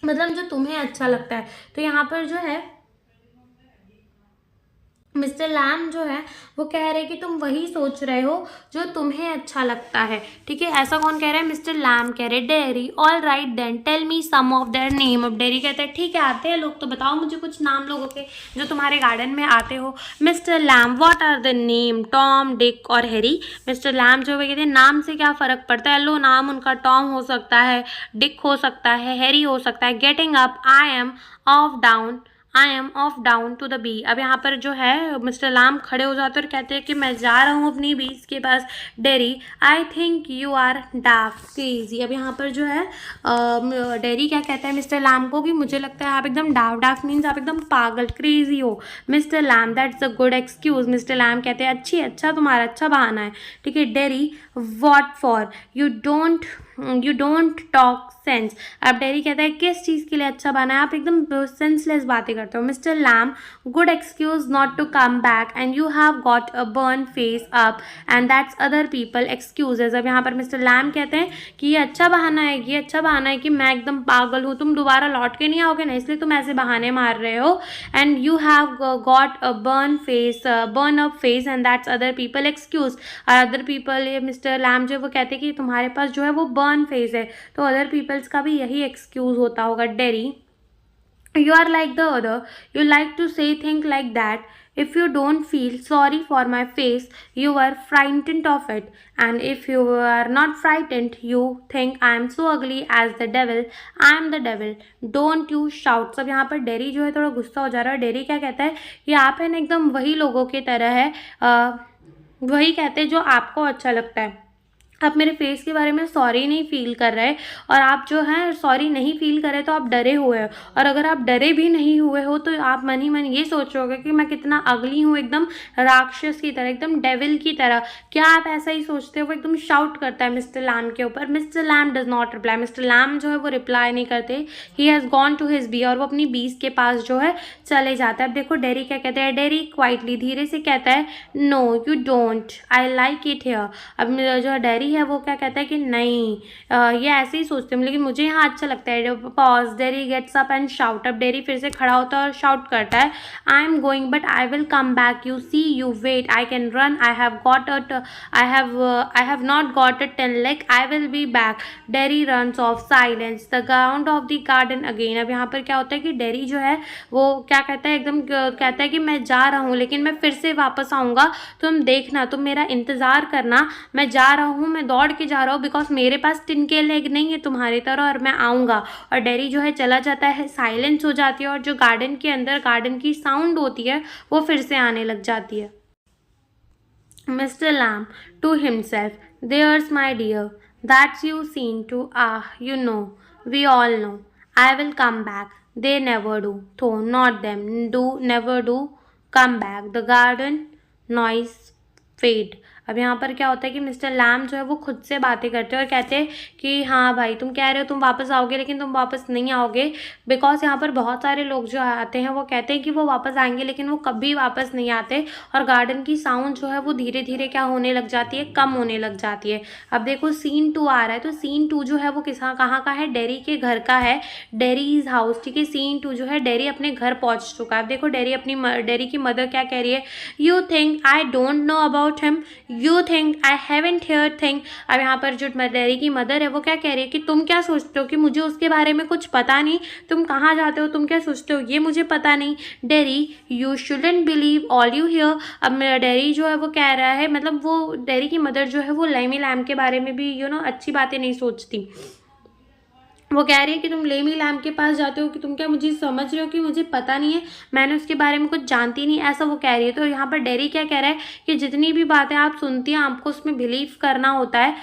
मतलब जो तुम्हें अच्छा लगता है। तो यहाँ पर जो है मिस्टर लैम जो है वो कह रहे हैं कि तुम वही सोच रहे हो जो तुम्हें अच्छा लगता है, ठीक है। ऐसा कौन कह रहा है? मिस्टर लैम कह रहे हैं। Derry all right then tell me some of their name. अब डेरी कहते हैं ठीक है आते हैं लोग तो बताओ मुझे कुछ नाम लोगों के जो तुम्हारे गार्डन में आते हो। Mr Lam what are the name? Tom, Dick और हैरी। मिस्टर लैम जो है कहते हैं नाम से क्या फ़र्क पड़ता है, लो नाम उनका टॉम हो सकता है, डिक हो सकता है, हैरी हो सकता है। Getting up I am off down, I am off down to the B. अब यहाँ पर जो है मिस्टर लैम खड़े हो जाते हैं और कहते हैं कि मैं जा रहा हूँ अपनी बीस के पास। Derry I think you are daft crazy. अब यहाँ पर जो है डेरी क्या कहता है मिस्टर लैम को कि मुझे लगता है आप एकदम डाफ, डाफ मीन्स आप एकदम पागल, क्रेजी हो। Mister Lamb that's a good excuse. Mr lamb कहते हैं अच्छा तुम्हारा अच्छा बहाना है, ठीक है। Derry what for, you don't talk sense. अब डेरी कहता है किस चीज़ के लिए अच्छा बना है, आप एकदम सेंसलेस बातें करते हो। Mister Lamb good excuse not to come back and you have got a burn face up and that's other people excuses. अब यहाँ पर मिस्टर लैम कहते हैं कि ये अच्छा बहाना है, ये अच्छा बहाना है कि मैं एकदम पागल हूँ, तुम दोबारा लौट के नहीं आओगे ना, इसलिए तुम ऐसे बहाने मार रहे हो। And you have got a burn up face and that's other people excuse. और अदर पीपल, मिस्टर लैम जो वो कहते हैं कि तुम्हारे पास जो है वो बर्न फेस है, तो अदर पीपल्स का भी यही एक्सक्यूज होता होगा। Dairy you are like the other, you like to say things like that, if you don't feel sorry for my face you are frightened of it, and if you are not frightened you think I am so ugly as the devil, I am the devil, don't you shout। सब यहाँ पर dairy जो है थोड़ा गुस्सा हो जा रहा है। डेरी क्या कहता है कि आप है ना एकदम वही लोगों की तरह है, वही कहते हैं जो आपको अच्छा लगता है, आप मेरे फेस के बारे में सॉरी नहीं फील कर रहे और आप जो है सॉरी नहीं फील कर रहे तो आप डरे हुए हो, और अगर आप डरे भी नहीं हुए हो तो आप मन ही मन ये सोचोगे कि मैं कितना अगली हूँ, एकदम राक्षस की तरह, एकदम डेविल की तरह। क्या आप ऐसा ही सोचते हो? वो एकदम शाउट करता है मिस्टर लैम के ऊपर। Mr Lamb does not reply. Mr Lamb जो है वो रिप्लाई नहीं करते। He has gone to his bee, और वो अपनी बीस के पास जो है चले जाता है। अब देखो डेरी क्या कहते हैं। डेरी क्वाइटली धीरे से कहता है no you don't, I like it here. अब जो डेरी है वो क्या कहता है कि नहीं ये ऐसे ही सोचते हैं लेकिन मुझे यहाँ अच्छा लगता है। Pause, Derry gets up and shout. अब डेरी फिर से खड़ा होता है और शाउट करता है I am going but I will come back, you see you wait, I can run, I have not got a 10 leg, I will be back. Derry runs off silence the ground of the garden again. अब यहाँ पर क्या होता है कि dairy जो है वो क्या कहता है, एकदम कहता है कि मैं जा रहा हूँ लेकिन मैं फिर से वापस आऊँगा, तुम देखना, तुम मेरा इंतज़ार करना, मैं जा रहा हूँ, मैं मैं दौड़ के जा रहा हूँ बिकॉज मेरे पास टिन के लेग नहीं है तुम्हारी तरह और मैं आऊँगा। और डेरी जो है चला जाता है, साइलेंस हो जाती है और जो गार्डन के अंदर गार्डन की साउंड होती है वो फिर से आने लग जाती है। Mr. Lamb to himself, "There's my dear. That's you seen to. Ah, you know. We all know. I will come back. They never do. Though not them. Do never do. Come back. The garden noise fade." अब यहाँ पर क्या होता है कि mister Lamb जो है वो खुद से बातें करते हैं और कहते हैं कि हाँ भाई, तुम कह रहे हो तुम वापस आओगे लेकिन तुम वापस नहीं आओगे, बिकॉज यहाँ पर बहुत सारे लोग जो आते हैं वो कहते हैं कि वो वापस आएंगे लेकिन वो कभी वापस नहीं आते। और गार्डन की साउंड जो है वो धीरे धीरे क्या होने लग जाती है, कम होने लग जाती है। अब देखो सीन 2 आ रहा है, तो सीन 2 जो है वो कहाँ का है, डेरी के घर का है, डेरीज हाउस। ठीक है, सीन 2 जो है डेरी अपने घर पहुंच चुका है। अब देखो डेरी की मदर क्या कह रही है, "you think I don't know about him, you think I haven't here thing." अब यहाँ पर जो डेरी की मदर है वो क्या कह रही है कि तुम क्या सोचते हो कि मुझे उसके बारे में कुछ पता नहीं, तुम कहाँ जाते हो, तुम क्या सोचते हो ये मुझे पता नहीं। Dairy, "you shouldn't believe all you here." अब मेरा डेरी जो है वो कह रहा है, मतलब वो डेरी की मदर जो है वो लेमी लैम के बारे में भी अच्छी बातें नहीं सोचती। वो कह रही है कि तुम लेमी लैम के पास जाते हो कि तुम क्या मुझे समझ रहे हो कि मुझे पता नहीं है, मैंने उसके बारे में कुछ जानती नहीं, ऐसा वो कह रही है। तो यहाँ पर डेरी क्या कह रहा है कि जितनी भी बातें आप सुनती हैं आपको उसमें बिलीव करना होता है,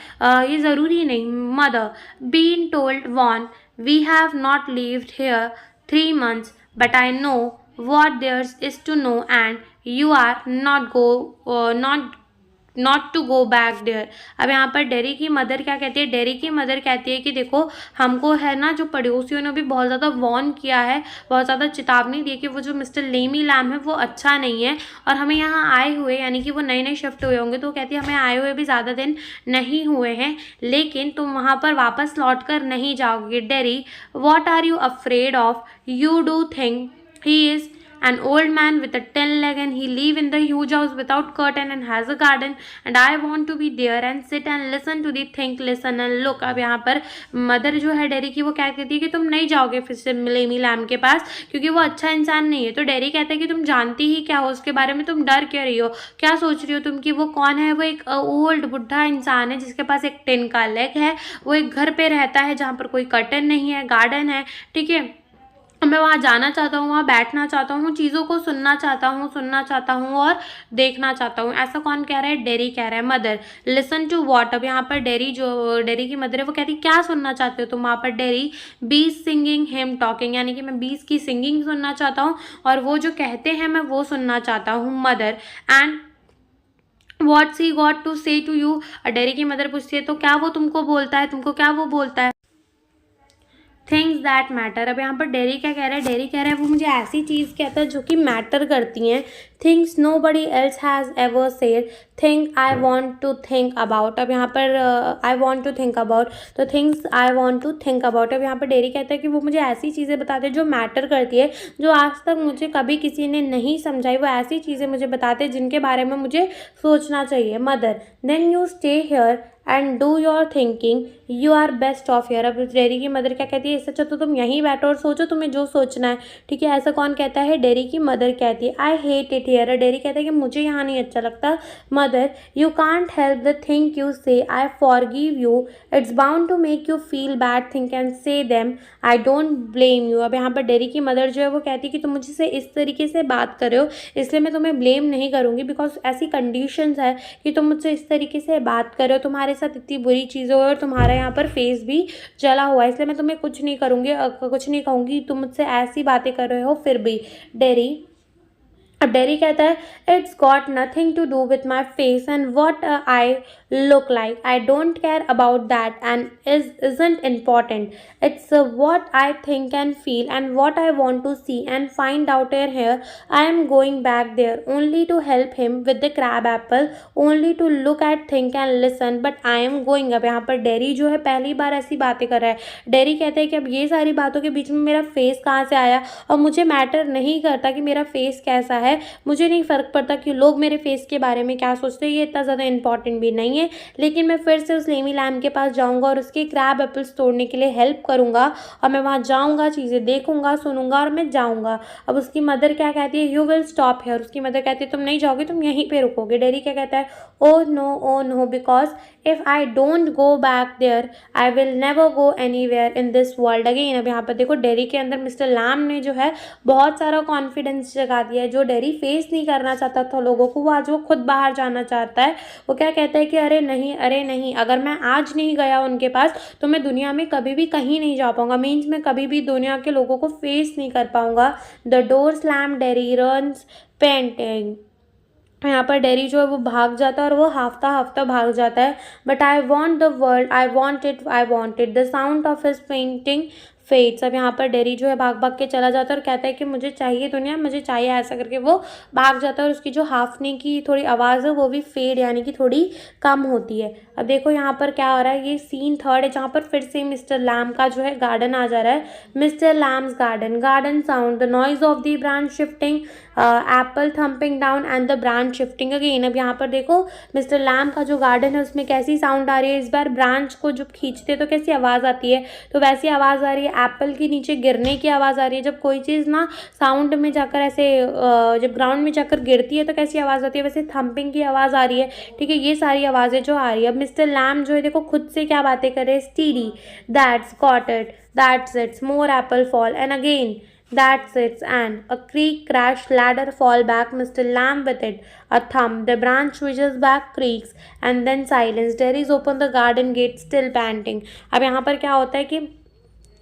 ये ज़रूरी नहीं। Mother, "been told won, we have not lived here 3 months, but I know what there is to know, and you are not to go back there." अब यहाँ पर डेरी की मदर क्या कहती है, डेरी की मदर कहती है कि देखो हमको है ना, जो पड़ोसियों ने भी बहुत ज़्यादा वॉर्न किया है, बहुत ज़्यादा चेतावनी दी है कि वो जो मिस्टर लेमी लैम है वो अच्छा नहीं है और हमें यहाँ आए हुए, यानी कि वो नए नए शिफ्ट हुए होंगे, तो कहती है हमें आए हुए भी ज़्यादा दिन नहीं हुए हैं, लेकिन तुम वहाँ पर वापस लौट कर नहीं जाओगे। Derry, "what are you afraid of? You do think he is an old man with a tin leg and he live in the huge house without curtain and has a garden, and I want to be there and sit and listen to the think, listen and look." अब यहाँ पर mother जो है dairy की वो क्या कहती है कि तुम नहीं जाओगे फिर से लेमी लैम के पास क्योंकि वो अच्छा इंसान नहीं है। तो डेरी कहता है कि तुम जानती ही क्या हो उसके बारे में, तुम डर क्यों रही हो, क्या सोच रही हो तुम कि वो कौन है, वो एक ओल्ड बुढ़ा इंसान है जिसके पास एक टिन का लेग है, वो एक घर पे रहता है जहाँ पर कोई कर्टन नहीं है, गार्डन है। ठीक है, मैं वहाँ जाना चाहता हूँ, वहाँ बैठना चाहता हूँ, चीज़ों को सुनना चाहता हूँ और देखना चाहता हूँ। ऐसा कौन कह रहा है, डेरी कह रहा है। Mother, "listen to what?" अब यहाँ पर डेरी की मदर है वो कहती है क्या सुनना चाहते हो तुम वहाँ पर। डेरी, "बीज सिंगिंग हिम टॉकिंग", यानी कि मैं बीज की सिंगिंग सुनना चाहता हूँ और वो जो कहते हैं मैं वो सुनना चाहता हूँ। Mother, "and what's he got to say to you?" Derry की मदर पूछती है तो क्या वो तुमको बोलता है, तुमको क्या वो बोलता है। Things that matter. अब यहाँ पर डेरी क्या कह रहा है, डेरी कह रहा है वो मुझे ऐसी चीज़ कहता है जो कि मैटर करती हैं। Things nobody else has ever said, think I want to think about. अब यहाँ पर I want to think about, तो things I want to think about. अब यहाँ पर डेरी कहता है कि वो मुझे ऐसी चीज़ें बताते हैं जो मैटर करती है, जो आज तक मुझे कभी किसी ने नहीं समझाई, वो ऐसी चीज़ें मुझे बताते हैं जिनके बारे में मुझे सोचना चाहिए। Mother, "then you stay here and do your thinking, you are best of here." अब डेरी की मदर क्या कहती है, इससे अच्छा तो तुम यहीं बैठो और सोचो तुम्हें जो सोचना है। ठीक है, ऐसा कौन कहता है, डेरी की मदर कहती है। "I hate it here." Derry कहता है कि मुझे यहाँ नहीं अच्छा लगता। Mother, "you can't help the thing you say, I forgive you, it's bound to make you feel bad thing and say them, I don't blame you." अब यहाँ पर डेरी की मदर जो है वो कहती है कि तुम मुझसे इस तरीके से बात कर रहे हो इसलिए मैं तुम्हें ब्लेम नहीं करूँगी, बिकॉज ऐसी कंडीशंस है कि तुम मुझसे इस तरीके से बात कर रहे हो, तुम्हारे साथ इतनी बुरी चीज़ें हो और तुम्हारा यहाँ पर फेस भी जला हुआ है, इसलिए मैं तुम्हें कुछ नहीं कहूँगी, तुम मुझसे ऐसी बातें कर रहे हो फिर भी। डेरी, अब डेरी कहता है, "it's got nothing to do with my face and what I look like, I don't care about that and isn't important, it's what I think and feel and what I want to see and find out here. I am going back there only to help him with the crab apple, only to look at, think and listen, but I am going." अब यहाँ पर dairy जो है पहली बार ऐसी बातें कर रहा है। डेरी कहते हैं कि अब ये सारी बातों के बीच में मेरा फेस कहाँ से आया, और मुझे मैटर नहीं करता कि मेरा फेस कैसा है, मुझे नहीं फ़र्क पड़ता कि लोग मेरे फेस के बारे में क्या सोचते हैं, ये इतना ज़्यादा इंपॉर्टेंट भी नहीं है। है, लेकिन मैं फिर से उस लेमी लैम के पास जाऊँगा और उसके क्रैब एप्पल्स तोड़ने के लिए हेल्प करूँगा और मैं वहाँ जाऊँगा, चीज़ें देखूँगा, सुनूँगा और मैं जाऊँगा। अब उसकी मदर क्या कहती है, यू विल स्टॉप हियर। उसकी मदर कहती है तुम नहीं जाओगे, तुम यहीं पे रुकोगे। डेरी क्या कहता है, oh no because if I don't go back there I will never go anywhere in this world again. अब यहाँ पर देखो डेरी के अंदर मिस्टर लैम ने जो है बहुत सारा कॉन्फिडेंस जगा दिया है। जो डेरी फेस नहीं करना चाहता था लोगों को, वो आज वो खुद बाहर जाना चाहता है। वो क्या कहता है कि अरे नहीं, अगर मैं आज नहीं गया उनके पास तो मैं दुनिया में कभी भी कहीं नहीं जा पाऊंगा। मीन्स मैं कभी भी दुनिया के लोगों को फेस नहीं कर पाऊंगा। The door slam, dairy runs painting. यहाँ पर डेरी जो है वो भाग जाता है और वो हाफता भाग जाता है। But I want the world, I want it the sound of his painting fates. अब यहाँ पर डेरी जो है भाग के चला जाता है और कहता है कि मुझे चाहिए दुनिया, मुझे चाहिए, ऐसा करके वो भाग जाता है और उसकी जो हाफने की थोड़ी आवाज़ है वो भी फेड यानी कि थोड़ी कम होती है। अब देखो यहाँ पर क्या हो रहा है, ये सीन 3 है जहाँ पर फिर से मिस्टर लैम का जो है गार्डन आ जा रहा है। Mr Lamb's garden sound, the noise of the branch shifting, apple thumping down and the branch shifting again. अब यहाँ पर देखो मिस्टर लैम का जो गार्डन है उसमें कैसी साउंड आ रही है, इस बार ब्रांच को जब खींचते तो कैसी आवाज़ आती है, तो वैसी आवाज़ आ रही है। एप्पल की नीचे गिरने की आवाज़ आ रही है। जब कोई चीज़ ना साउंड में जाकर ऐसे जब ग्राउंड में जाकर गिरती है तो कैसी आवाज़ आती है, वैसे थम्पिंग की आवाज़ आ रही है। ठीक है, ये सारी आवाज़ें जो आ रही है। अब मिस्टर लैम जो है देखो खुद से क्या बातें कर रहे हैं, steady, that's got it, that's it's, more Apple fall and again, that's it, and a creak crash, ladder fall back, Mr. Lamb with it, a thump, the branch swishes back, creaks, and then silence. Derry's open the garden gate, still panting. अब यहाँ पर क्या होता है कि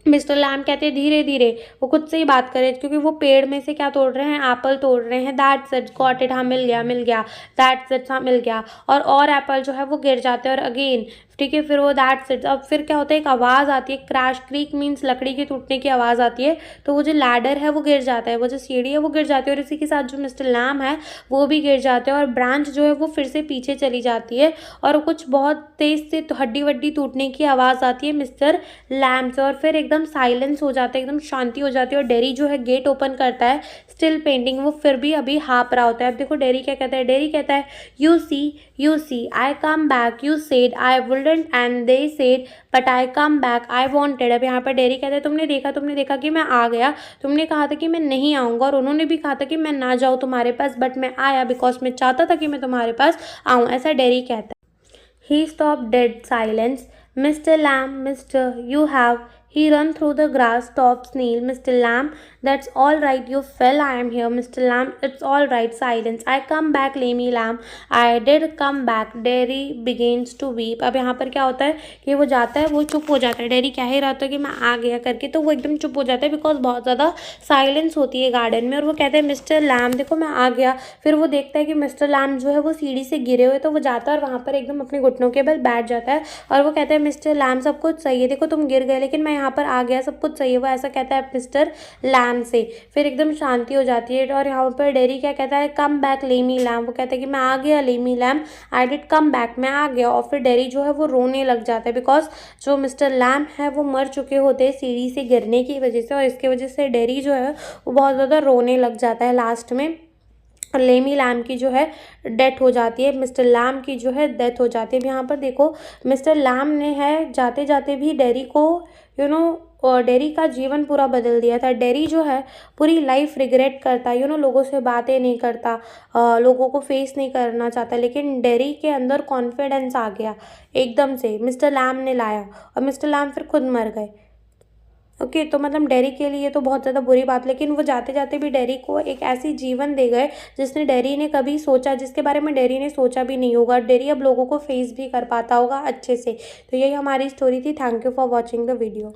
Mr Lam कहते हैं धीरे धीरे, वो खुद से ही बात करे क्योंकि वो पेड़ में से क्या तोड़ रहे हैं, एप्पल तोड़ रहे हैं। दैट्स इट, गॉट इट, हाँ मिल गया, दैट्स इट, हाँ मिल गया। और एप्पल जो है वो गिर जाते हैं और अगेन, ठीक है, फिर वो दैट्स इट। अब फिर क्या होता है, एक आवाज़ आती है, क्रैश, क्रीक मीन्स लकड़ी के टूटने की आवाज़ आती है। तो वो जो लैडर है वो गिर जाता है, वो जो सीढ़ी है वो गिर जाती है और इसी के साथ जो मिस्टर लैम है वो भी गिर जाते हैं और ब्रांच जो है वो फिर से पीछे चली जाती है और कुछ बहुत तेज़ से हड्डी वड्डी टूटने की आवाज़ आती है मिस्टर लैम से और फिर एकदम साइलेंस हो जाता है, एकदम शांति हो जाती है। और डेरी जो है गेट ओपन करता है, स्टिल पेंटिंग, वो फिर भी अभी हाँप रहा होता है। अब देखो डेरी क्या कहता है, डेरी कहता है you see I come back, you said I wouldn't and they said but I come back, I wanted. अब यहाँ पर डेरी कहता है तुमने देखा कि मैं आ गया, तुमने कहा था कि मैं नहीं आऊँगा और उन्होंने भी कहा था कि मैं ना जाऊँ तुम्हारे पास, बट मैं आया बिकॉज मैं चाहता था कि मैं तुम्हारे पास आऊँ, ऐसा डेरी कहता है। He stop dead silence, mister Lam, mister you have, he run through the grass, stop, Snail, Mr. Lamb, that's all right, you fell, I am here, Mr. Lamb, it's all right, silence, I come back, Lammy Lamb, I did come back, Derry begins to weep। अब यहाँ पर क्या होता है कि वो जाता है, वो चुप हो जाता है, डेरी कह ही रहा था कि मैं आ गया करके, तो वो एकदम चुप हो जाता है बिकॉज बहुत ज़्यादा साइलेंस होती है गार्डन में। और वो कहते हैं मिस्टर लैम देखो मैं आ गया। फिर वो देखता है कि मिस्टर लैम जो है वो सीढ़ी से गिरे हुए, तो वो जाता है और वहाँ पर एकदम अपने घुटनों के बल बैठ जाता है और वो कहता है मिस्टर लैम सब कुछ सही है, देखो तुम गिर गए लेकिन मैं यहाँ पर आ गया, सब कुछ सही है, वो ऐसा कहता है मिस्टर लैम से। फिर एकदम शांति हो जाती है और यहाँ पर डेरी क्या कहता है, कम बैक लेमी लैम, वो कहता है कि मैं आ गया Lamey Lamb, I did come back, मैं आ गया। और फिर डेरी जो है वो रोने लग जाता है बिकॉज जो मिस्टर लैम है वो मर चुके होते हैं सीढ़ी से गिरने की वजह से और इसकी वजह से डेरी जो है वो बहुत ज़्यादा रोने लग जाता है लास्ट में। और लेमी लैम की जो है डेथ हो जाती है, मिस्टर लैम की जो है डेथ हो जाती है। यहाँ पर देखो मिस्टर लैम ने है जाते जाते भी डेरी को और डेरी का जीवन पूरा बदल दिया था। डेरी जो है पूरी लाइफ रिग्रेट करता है, लोगों से बातें नहीं करता, लोगों को फेस नहीं करना चाहता, लेकिन डेरी के अंदर कॉन्फिडेंस आ गया एकदम से, मिस्टर लैम ने लाया और मिस्टर लैम फिर खुद मर गए। ओके तो मतलब डेरी के लिए तो बहुत ज़्यादा बुरी बात, लेकिन वो जाते जाते भी डेरी को एक ऐसी जीवन दे गए जिसने डेरी ने कभी सोचा, जिसके बारे में डेरी ने सोचा भी नहीं होगा। डेरी अब लोगों को फेस भी कर पाता होगा अच्छे से। तो यही हमारी स्टोरी थी। Thank you for watching the video.